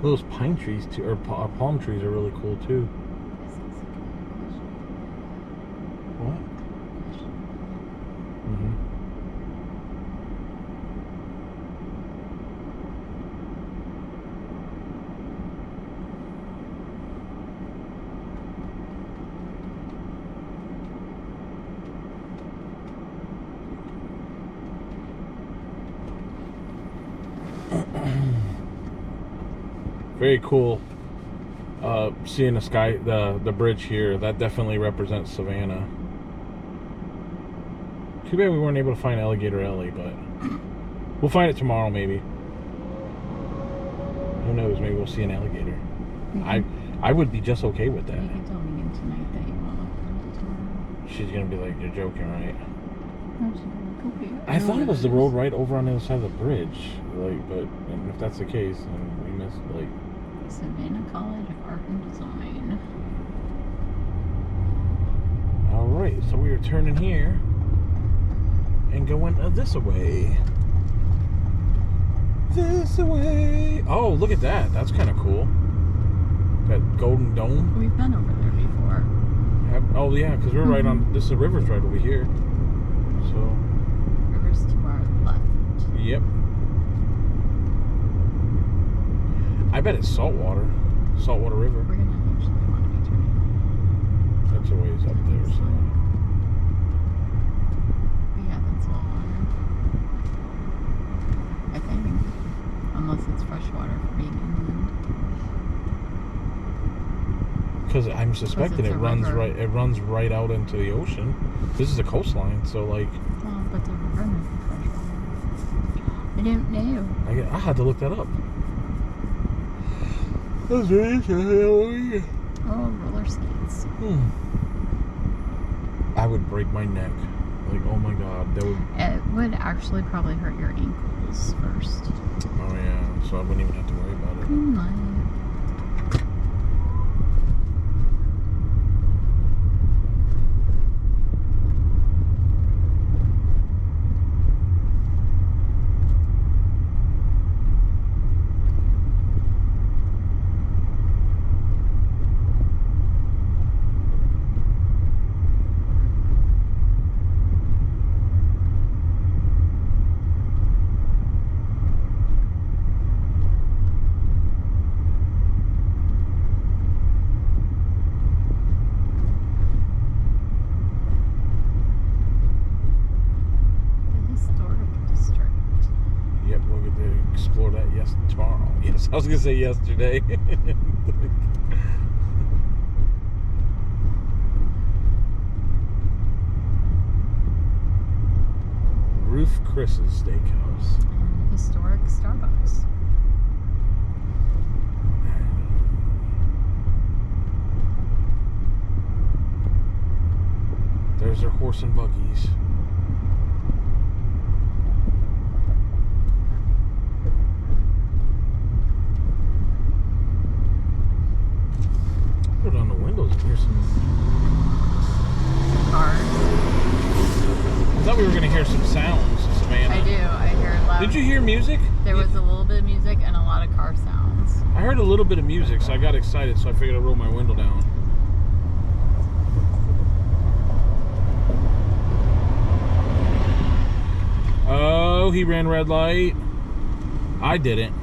Those pine trees too, or palm trees are really cool too. What? Mm-hmm. Very cool. Seeing the sky, the bridge here, that definitely represents Savannah. Too bad we weren't able to find Alligator Alley, but we'll find it tomorrow maybe. Who knows? Maybe we'll see an alligator. I would be just okay with that. You can tell Megan tonight that you want to come tomorrow. She's gonna be like, "You're joking, right?" No, she's like, okay. I thought it was the road right over on the other side of the bridge. Like, but and if that's the case, then we missed like. Savannah College of Art and Design. All right, so we are turning here and going this way. This way. Oh, look at that. That's kind of cool. That golden dome. We've been over there before. Oh yeah, because we're right on. This is the river's right over here. So. River's to our left. Yep. I bet it's saltwater river. We're gonna eventually want to be turning. That's a ways up there. So. But yeah, that's saltwater. I think, unless it's freshwater for being inland. Because I'm suspecting it runs river. right. It runs right out into the ocean. This is a coastline, so like. Well, but the river might be freshwater. I don't know. I had to look that up. That's very interesting. Oh, roller skates. I would break my neck. Like, oh my god, that would. It would actually probably hurt your ankles first. Oh yeah, so I wouldn't even have to worry about it. Green light. get to explore that tomorrow. Yes, I was gonna say yesterday. Roof Chris's Steakhouse. And historic Starbucks. There's their horse and buggies. Put on the windows and hear some Cars. I thought we were going to hear some sounds, Savannah. I do. I hear loud. Did you hear music? There was a little bit of music and a lot of car sounds. I heard a little bit of music, so I got excited, so I figured I'd roll my window down. Oh, he ran red light. I didn't.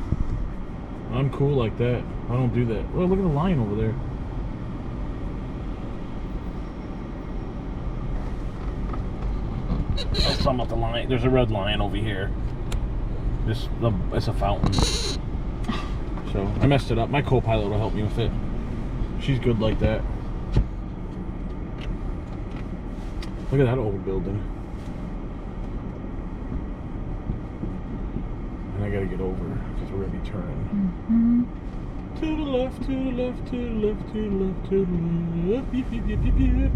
I'm cool like that. I don't do that. Oh, look at the lion over there. I was talking about the lion. There's a red lion over here. It's a fountain. So I messed it up. My co-pilot will help me with it. She's good like that. Look at that old building. And I gotta get over because we're gonna be turning. To the left, to the left, to the left, to the left, to the left. Beep, beep, beep, beep, beep.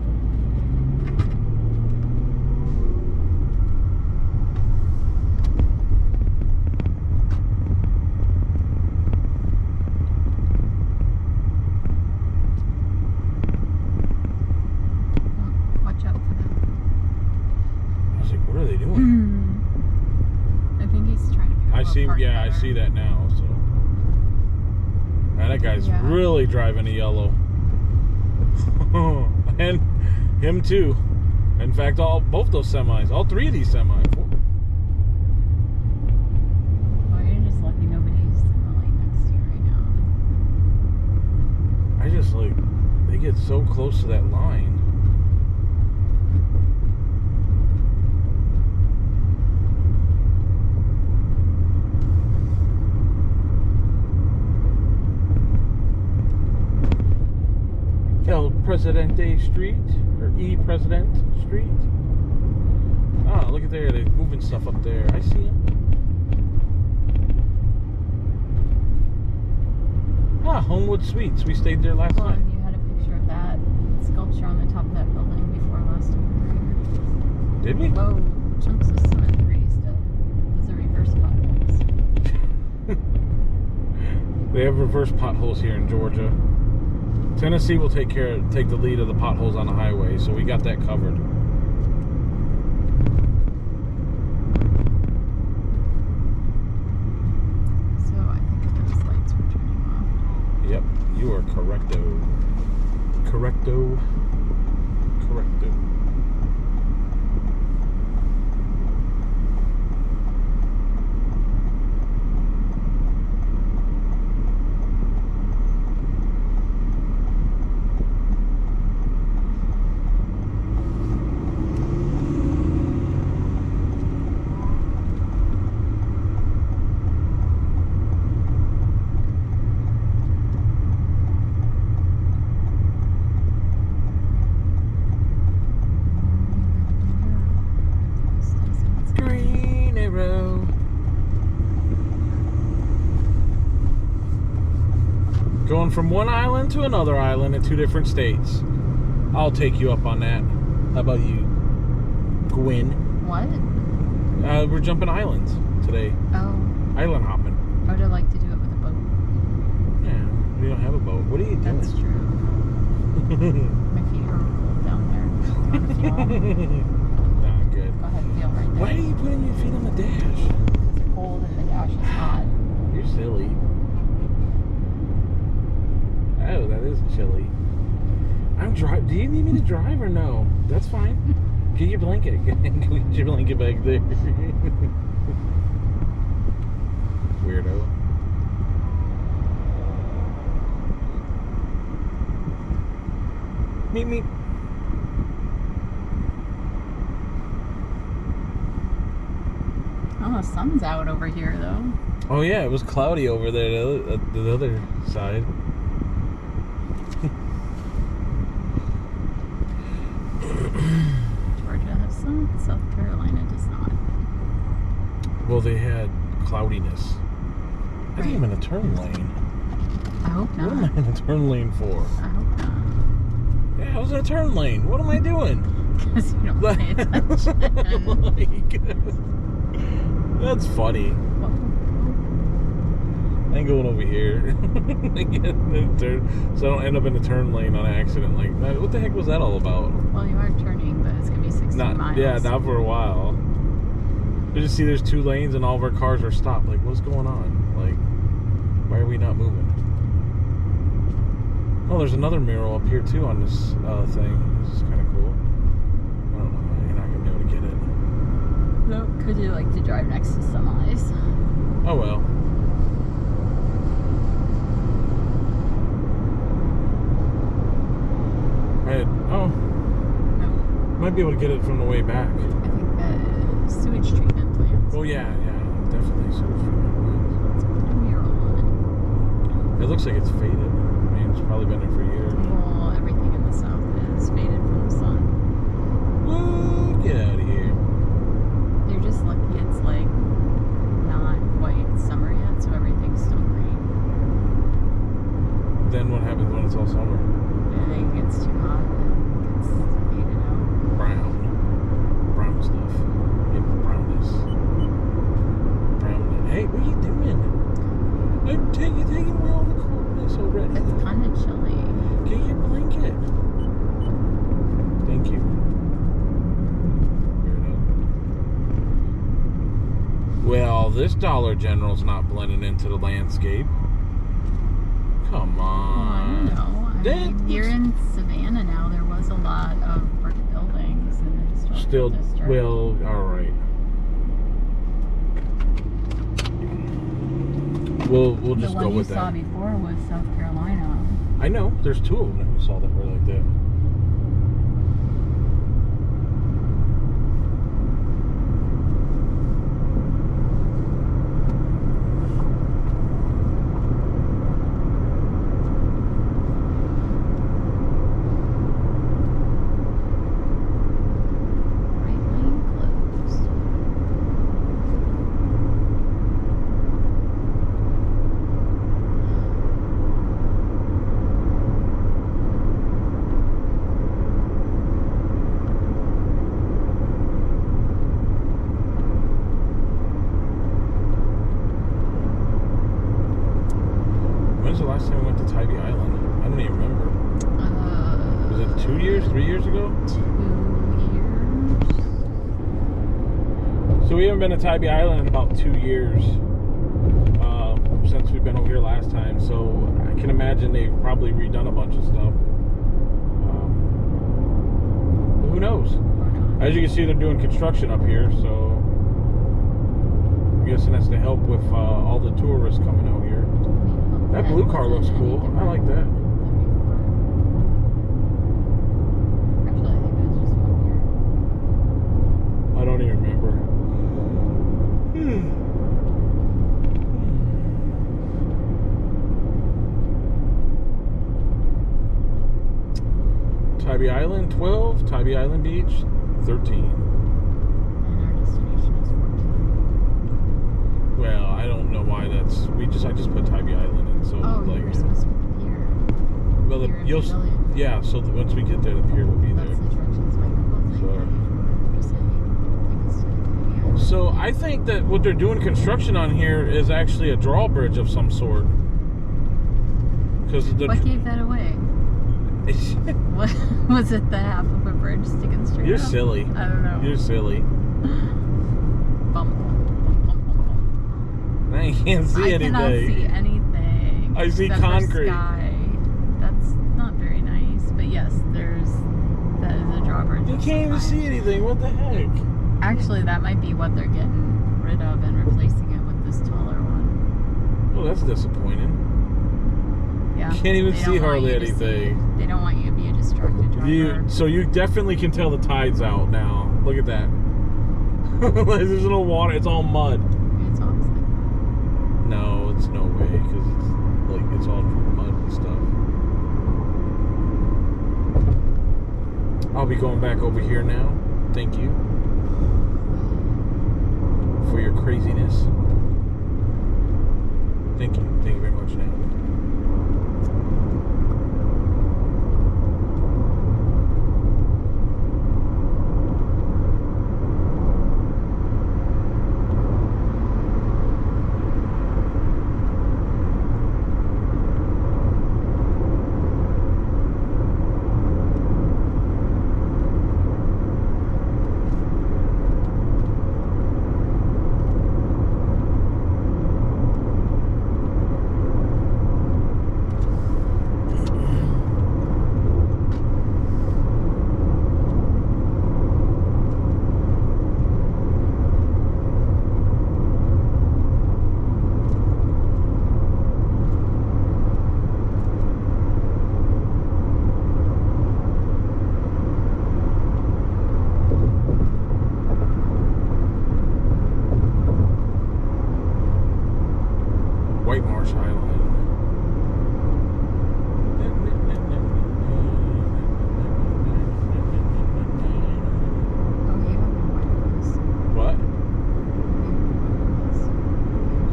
Watch out for that. I was like, what are they doing? I think he's trying to figure out I see, what yeah, part I see that now. So, man, that guy's really driving a yellow, and him too. In fact, both those semis, all three of these semis. Well, you're just lucky nobody's in the lane next to you right now. I just they get so close to that line. El Presidente Street, or E President Street. Ah, look at there, they're moving stuff up there. I see them. Ah, Homewood Suites. We stayed there last night. You had a picture of that sculpture on the top of that building before last time we were here. Did we? Whoa, chunks of cement raised up. Those are reverse potholes. They have reverse potholes here in Georgia. Tennessee will take the lead of the potholes on the highway, so we got that covered. So I think those lights were turning off. Yep, you are correcto. Correcto. Correcto. Going from one island to another island in 2 different states. I'll take you up on that. How about you, Gwen? What? We're jumping islands today. Oh. Island hopping. I would have liked to do it with a boat. Yeah, we don't have a boat. What are you doing? That's true. My feet are cold down there. You want to feel them? Nah, good. Go ahead and feel right there. Why are you putting your feet on the dash? Because they're cold and the dash is hot. You're silly. Oh, that is chilly. I'm driving. Do you need me to drive or no? That's fine. Get your blanket. Get your blanket back there. Weirdo. Meet me. Oh, the sun's out over here, though. Oh yeah, it was cloudy over there the other side. Georgia has sun. South Carolina does not. Well, they had cloudiness. I think I'm Right. in a turn lane. I hope What am not. I in a turn lane for? I hope not. Yeah, I was in a turn lane. What am I doing? Because you don't pay attention. That's funny. Whoa. I ain't going over here. I get in a turn, so I don't end up in a turn lane on accident. Like, what the heck was that all about? Well, you are turning, but it's going to be 16 miles. Yeah, not for a while. You just see there's 2 lanes and all of our cars are stopped. Like, what's going on? Like, why are we not moving? Oh, there's another mural up here too on this thing. This is kind of cool. I don't know. You're not gonna be able to get it. No, because you like to drive next to semis. Oh well. No, Might be able to get it from the way back. I think that is sewage treatment plants. Oh yeah, definitely. So Let's put a mural on it looks like it's faded. I mean, it's probably been there for years. it. Well, everything in the south is faded from the sun. Woo, get out of here. You're just lucky it's like not quite summer yet, so everything's still green. Then what happens when it's all summer? And then it gets too hot and it gets faded out. Brown stuff. Yeah, brownness. Hey, what are you doing? I'm taking away all the coldness already. It's kind of chilly. Get your blanket. Thank you. Weirdo. Well, this Dollar General's not blending into the landscape. Come Well, I on. don't know. I mean, here in Savannah now, there was a lot of brick buildings in the historical Still, district. well, all right. We'll just go with The one that. you saw before was South Carolina. I know. There's 2 of them that we saw that were like that. Right lane closed. When's the last time we went to Tybee Island? I don't even remember. Was it 2 years, 3 years ago? 2 years. So we haven't been to Tybee Island in about 2 years since we've been over here last time. So I can imagine they've probably redone a bunch of stuff. But who knows? As you can see, they're doing construction up here, so I'm guessing that's to help with all the tourists coming out here. That blue car looks cool. I like that. Actually, I think it was just one year. I don't even remember. Tybee Island 12, Tybee Island Beach 13. And our destination is 14. Well, I don't know why that's. I just put Tybee Island in, so Oh, like. you were supposed to be here. Well, You're in you'll. Pavilion. Yeah, so once we get there, the pier will be That's there. the directions Michael thing. Sorry. Just saying, take us to Tybee Island. So I think that what they're doing construction on here is actually a drawbridge of some sort. Because What gave that away? What was it? The half of a bridge sticking straight You're up? silly. I don't know. You're silly. Bum, bum, bum, bum. I can't see I anything. cannot see anything. I see except for concrete. Sky. That's not very nice. But yes, that is a drawbridge. You of can't even some see kind. anything. What the heck? Actually, that might be what they're getting rid of and replacing it with this taller one. Oh, that's disappointing. Yeah. Can't even They see don't want hardly you to see- anything. They don't want you to be a distracted driver. So you definitely can tell the tide's out now. Look at that. There's no water. It's all mud. It's always like that. No, it's no way because it's all mud and stuff. I'll be going back over here now. Thank you for your craziness. Thank you. Thank you very much now.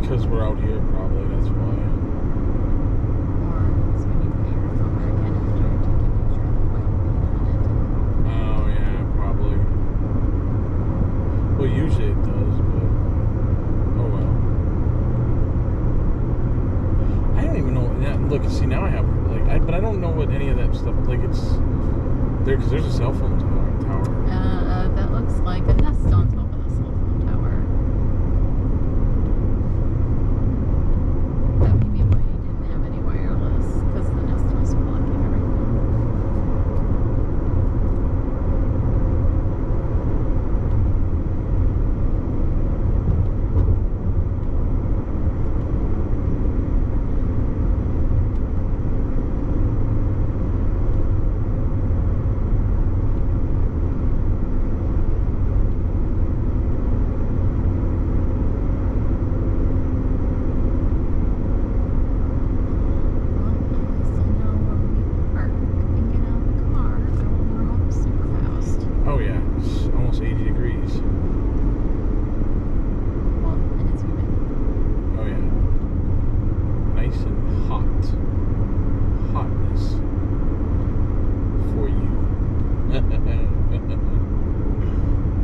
Because we're out here, probably, that's why. Or it's when you put your phone back in after you take a picture of the whale being on it. Oh, yeah, probably. Well, usually it does, but... Oh, well. I don't even know... Look, see, now I have... but I don't know what any of that stuff... it's... There, because there's a cell phone tower. That looks like a nest on top of the cell phone tower. That may be why you didn't have any wireless, because the nest was blocking everything.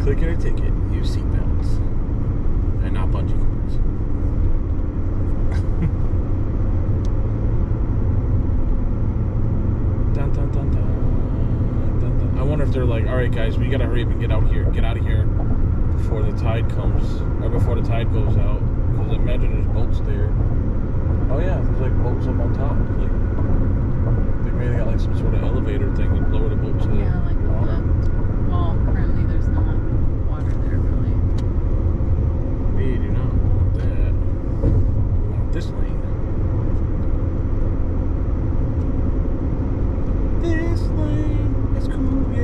Click it or ticket. Use seatbelts. And not bungee cords. Dun, dun, dun, dun, dun, dun. I wonder if they're like, alright guys, we gotta hurry up and get out here. Get out of here before the tide comes. Or before the tide goes out. Because I imagine there's boats there. Oh yeah, there's like boats up on top. Maybe they got like some sort of elevator thing to lower the boats to the water. Well, currently there's not water there really. We do not want that. We want this lane. This lane is cool, yeah.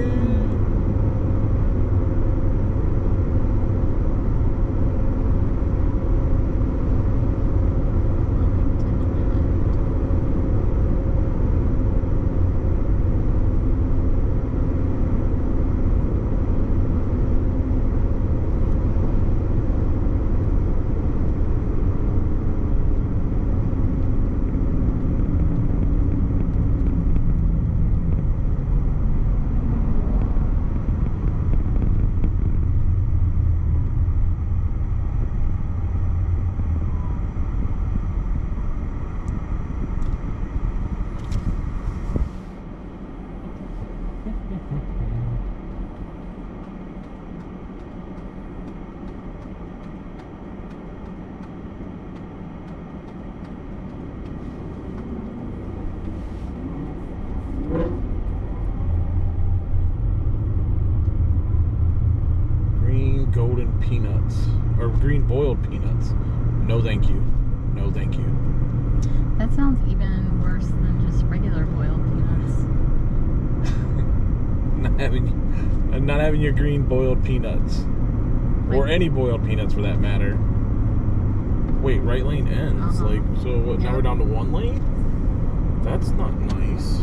Golden peanuts or green boiled peanuts. No thank you. No thank you. That sounds even worse than just regular boiled peanuts. not having your green boiled peanuts. Or any boiled peanuts for that matter. Wait, right lane ends. Like, so what, now we're down to one lane? That's not nice.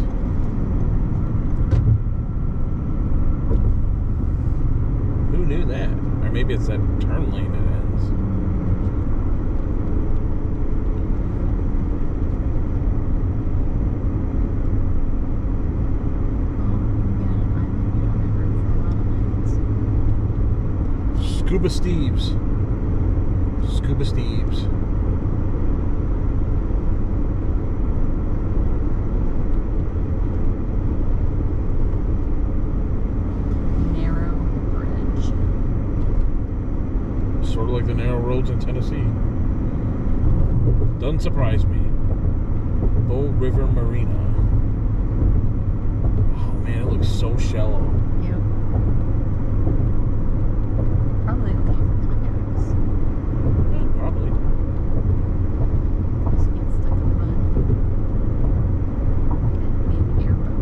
Who knew that? Or maybe it's that turn lane that ends. Scuba Steve's. Scuba Steve's. Narrow bridge. Sort of like the narrow roads in Tennessee. Doesn't surprise me. Bow River Marina. Oh man, it looks so shallow. Yep. Probably okay for kayaks. Yeah, probably. Just get stuck in the mud. Could be an airboat.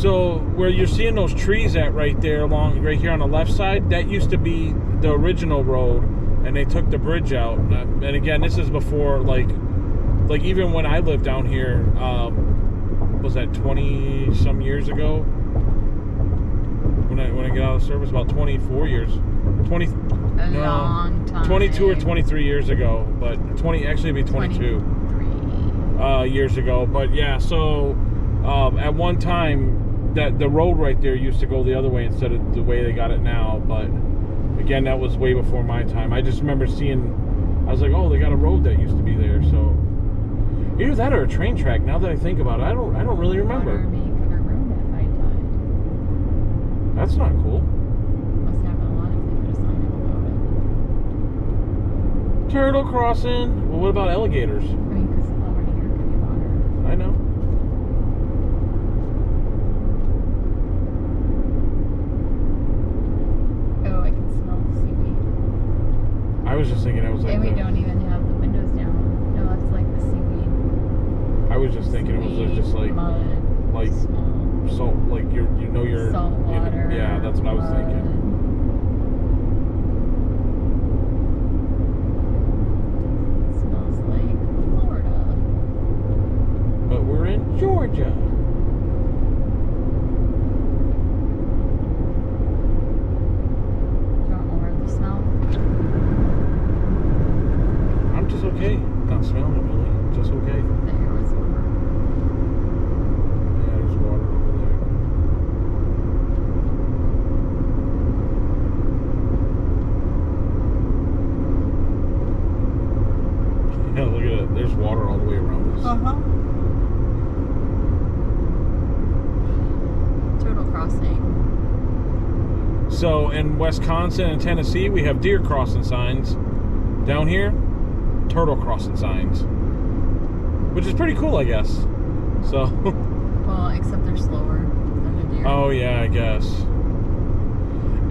So where you're seeing those trees at right there, right here on the left side, that used to be the original road, and they took the bridge out. And again, this is before like even when I lived down here, was that 20 some years ago? When I get out of service, about 24 years, 20. Long time. 22 or 23 years ago, but 20 actually it'd be 22 years ago. But yeah, so at one time that the road right there used to go the other way instead of the way they got it now. But again, that was way before my time. I just remember seeing, I was like, oh, they got a road that used to be there. So either that or a train track. Now that I think about it, I don't really remember. Water may cover road at high tide. That's not cool. Must have a lot if they put a sign up about it. Turtle crossing. Well, what about alligators? I mean, because over here could be water. I know. Oh, I can smell the seaweed. I was just thinking it was like And we don't even have the windows down. No, that's like the seaweed. I was just thinking it was just like mud, like small, salt, like you're salt water. yeah, that's what I was thinking. It smells like Florida. But we're in Georgia. Do you want more of the smell? I'm just okay. Not smelling it really. Just okay. There was warmer. Yeah, there's water over there. Yeah, look at it. There's water all the way around us. Turtle crossing. So in Wisconsin and Tennessee, we have deer crossing signs. Down here, turtle crossing signs, which is pretty cool, I guess. So. Well, except they're slower than the deer. Oh yeah, I guess.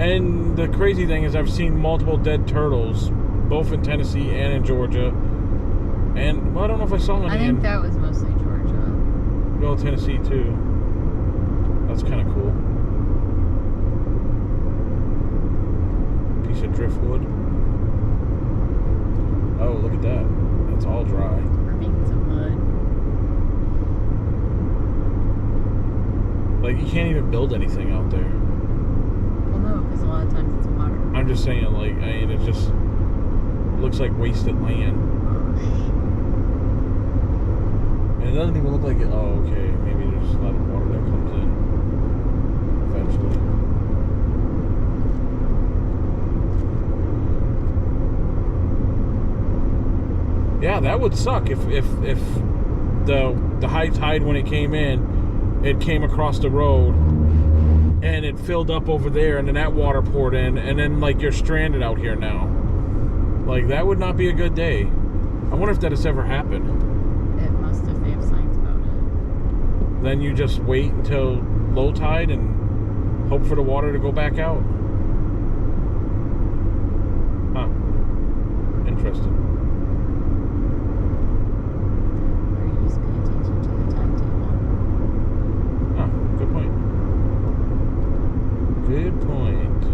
And the crazy thing is, I've seen multiple dead turtles, both in Tennessee and in Georgia. And well, I don't know if I saw any. I think that was mostly Georgia. Well, Tennessee too. That's kind of cool. Piece of driftwood. Oh, look at that. That's all dry. Remains of mud. Like, you can't even build anything out there. Well, no, because a lot of times it's water. I'm just saying, like, I mean, it just looks like wasted land. And it doesn't even look like it. Oh, okay. Maybe there's a lot of water that comes in eventually. Yeah, that would suck if the high tide, when it came in, it came across the road and it filled up over there, and then that water poured in, and then like you're stranded out here now. Like, that would not be a good day. I wonder if that has ever happened. It must if they have signs about it. Then you just wait until low tide and hope for the water to go back out. Huh. Interesting. Or you just pay attention to the timetable. Oh, good point. Good point.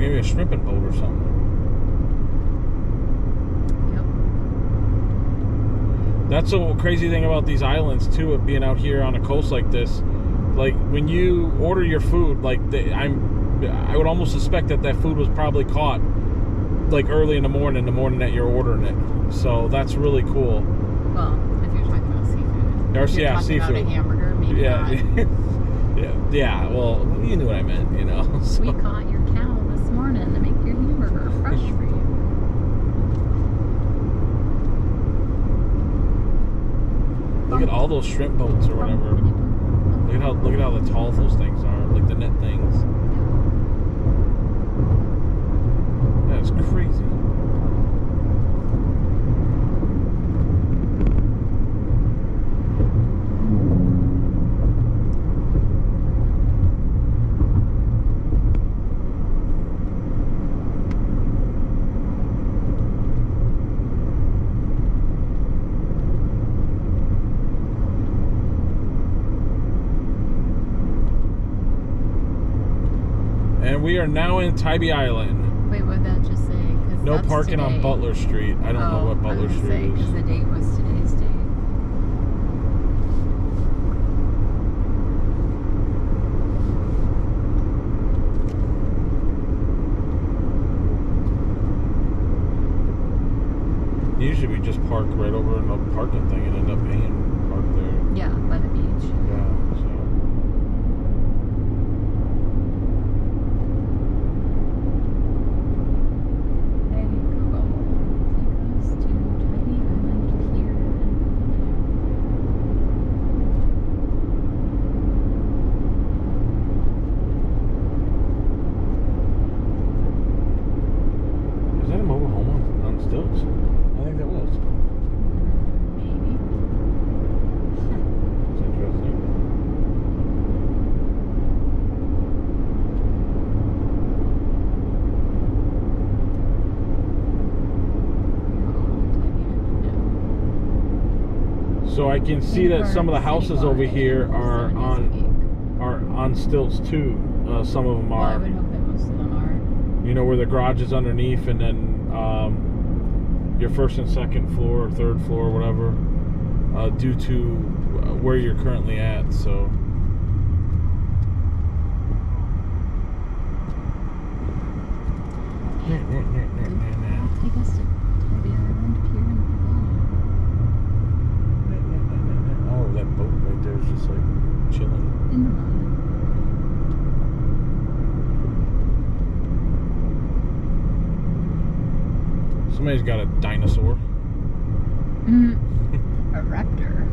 45. Shrimping boat or something. Yep. That's a crazy thing about these islands too, it being out here on a coast like this. Like when you order your food, like I would almost suspect that food was probably caught like early in the morning that you're ordering it. So that's really cool. Well, if you're talking about seafood. Or, if you're talking seafood. about a hamburger, maybe not. yeah. Well, you knew what I meant, you know. So. We caught your cow this morning to make your hamburger fresh for you. Look at all those shrimp boats or whatever. Look at how tall those things are, like the net things. That's crazy. And we are now in Tybee Island. Wait, what did that just say? No parking on Butler Street. I don't know what Butler Street is. Because the date was today's date. Usually we just park right over in the parking thing and end up paying to park there. Yeah, by the beach. Yeah, so. Hey, Google, take us to Tybee Island Pier Is that a mobile home on stilts? I think that was. Maybe. That's interesting. So I can see that some of the houses over here are on stilts too. Some of them Well, I are. would hope that most of them are. You know, where the garage is underneath, and then your first and second floor, or third floor, whatever, due to where you're currently at. So. Take us to Tybee Island Pier and Pavilion. Oh, that boat right there is just like chilling. In the mud. Somebody's got a dinosaur. A raptor.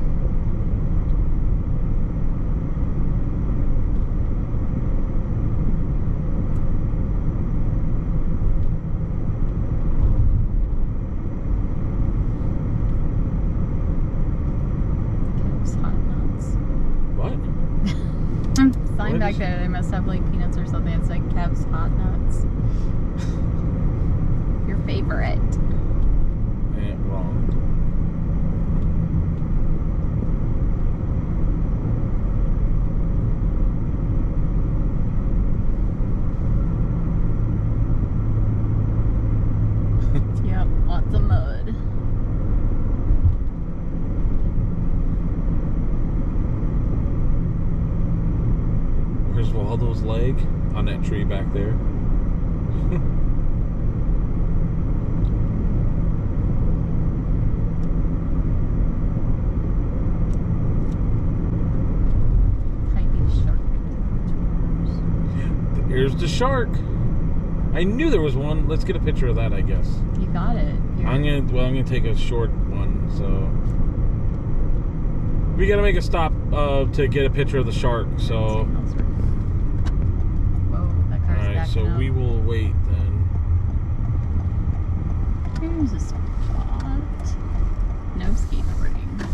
Kev's Hot Nuts. What? Sign What back is- there. They must have like peanuts or something. It's like Kev's Hot Nuts. Your favorite. Wrong. Yep, lots of mud. Where's Waldo's leg? On that tree back there. Here's the shark. I knew there was one. Let's get a picture of that, I guess. You got it. Here. I'm gonna take a short one. So we gotta make a stop to get a picture of the shark. So. Whoa, that car's all right. backing So up. we will wait then. Here's a spot. No skateboarding.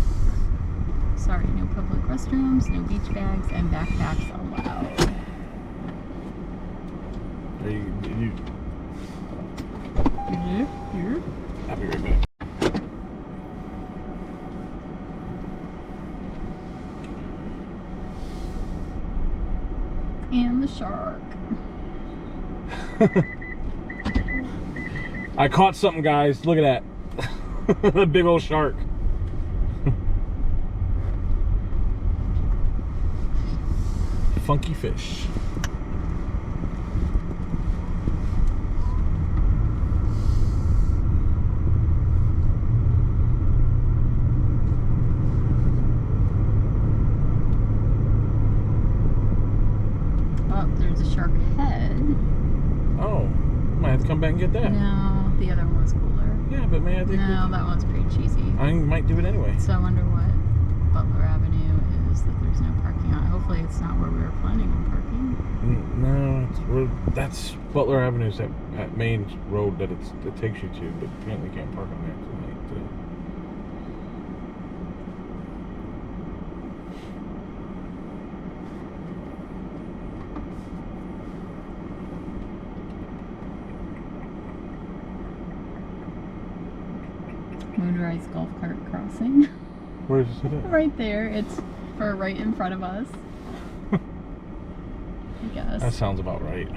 Sorry, no public restrooms, no beach bags, and backpacks allowed. Are you Here. I'll be right back. And the shark. I caught something, guys. Look at that. A big old shark. Funky fish. Oh, there's a shark head. Oh, might have to come back and get that. No, the other one was cooler. Yeah, but man, I think No, that one's pretty cheesy. I might do it anyway. So I wonder what Butler Avenue is that there's no parking on. Hopefully it's not where we were planning on parking. No, that's Butler Avenue's that main road that it takes you to, but apparently you can't park on there tonight. Motorized golf cart crossing. Where is it at? Right there. It's for right in front of us. I guess. That sounds about right.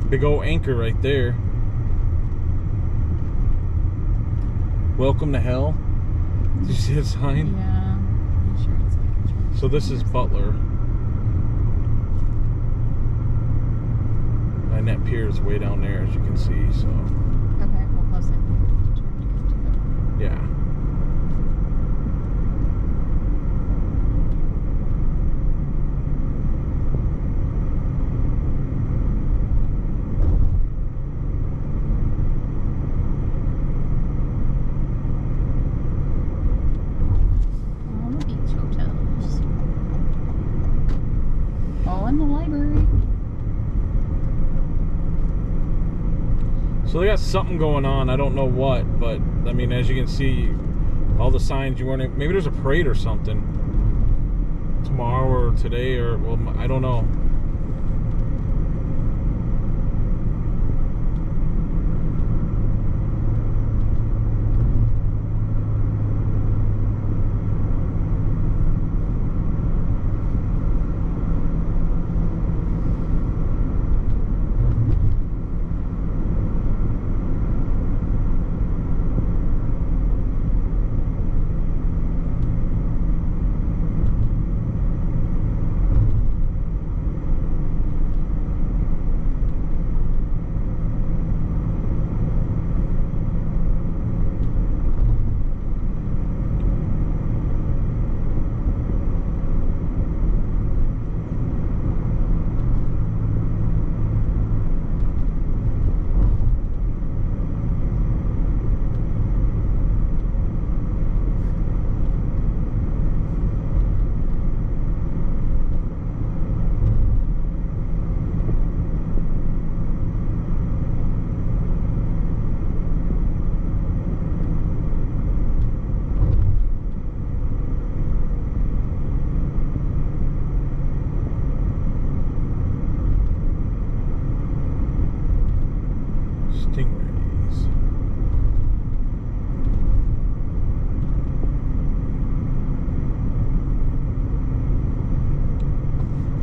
Big old anchor right there. Welcome to hell. Did you see the sign? Yeah. I'm sure it's like a church. So this is Butler. And that pier is way down there, as you can see. So Okay, well, plus I think we have to turn to go to the... yeah. All the beach hotels. Oh, and the library. So they got something going on. I don't know what, but I mean, as you can see, all the signs you weren't. Maybe there's a parade or something tomorrow or today, or well, I don't know. Stingrays.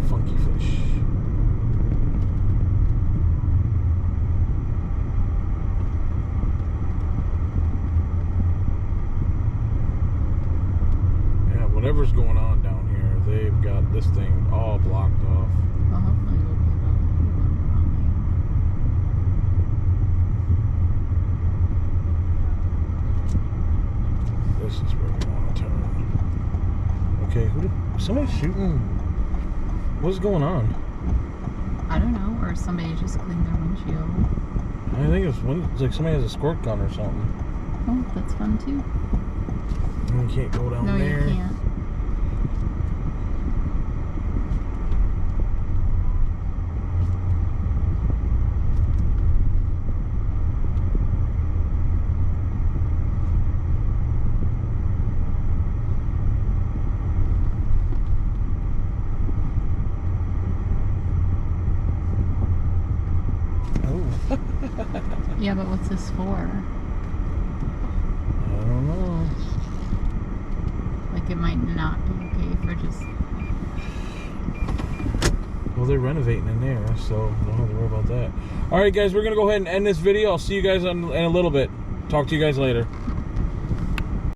Funky fish. Yeah, whatever's going on down here, they've got this thing all blocked off. somebody shooting? What's going on? I don't know, or somebody just cleaned their windshield. I think it's like somebody has a squirt gun or something. Oh, that's fun too. You can't go down No, there. you can't. Yeah, but what's this for? I don't know. Like, it might not be okay for just... Well, they're renovating in there, so don't have to worry about that. All right, guys, we're going to go ahead and end this video. I'll see you guys in a little bit. Talk to you guys later.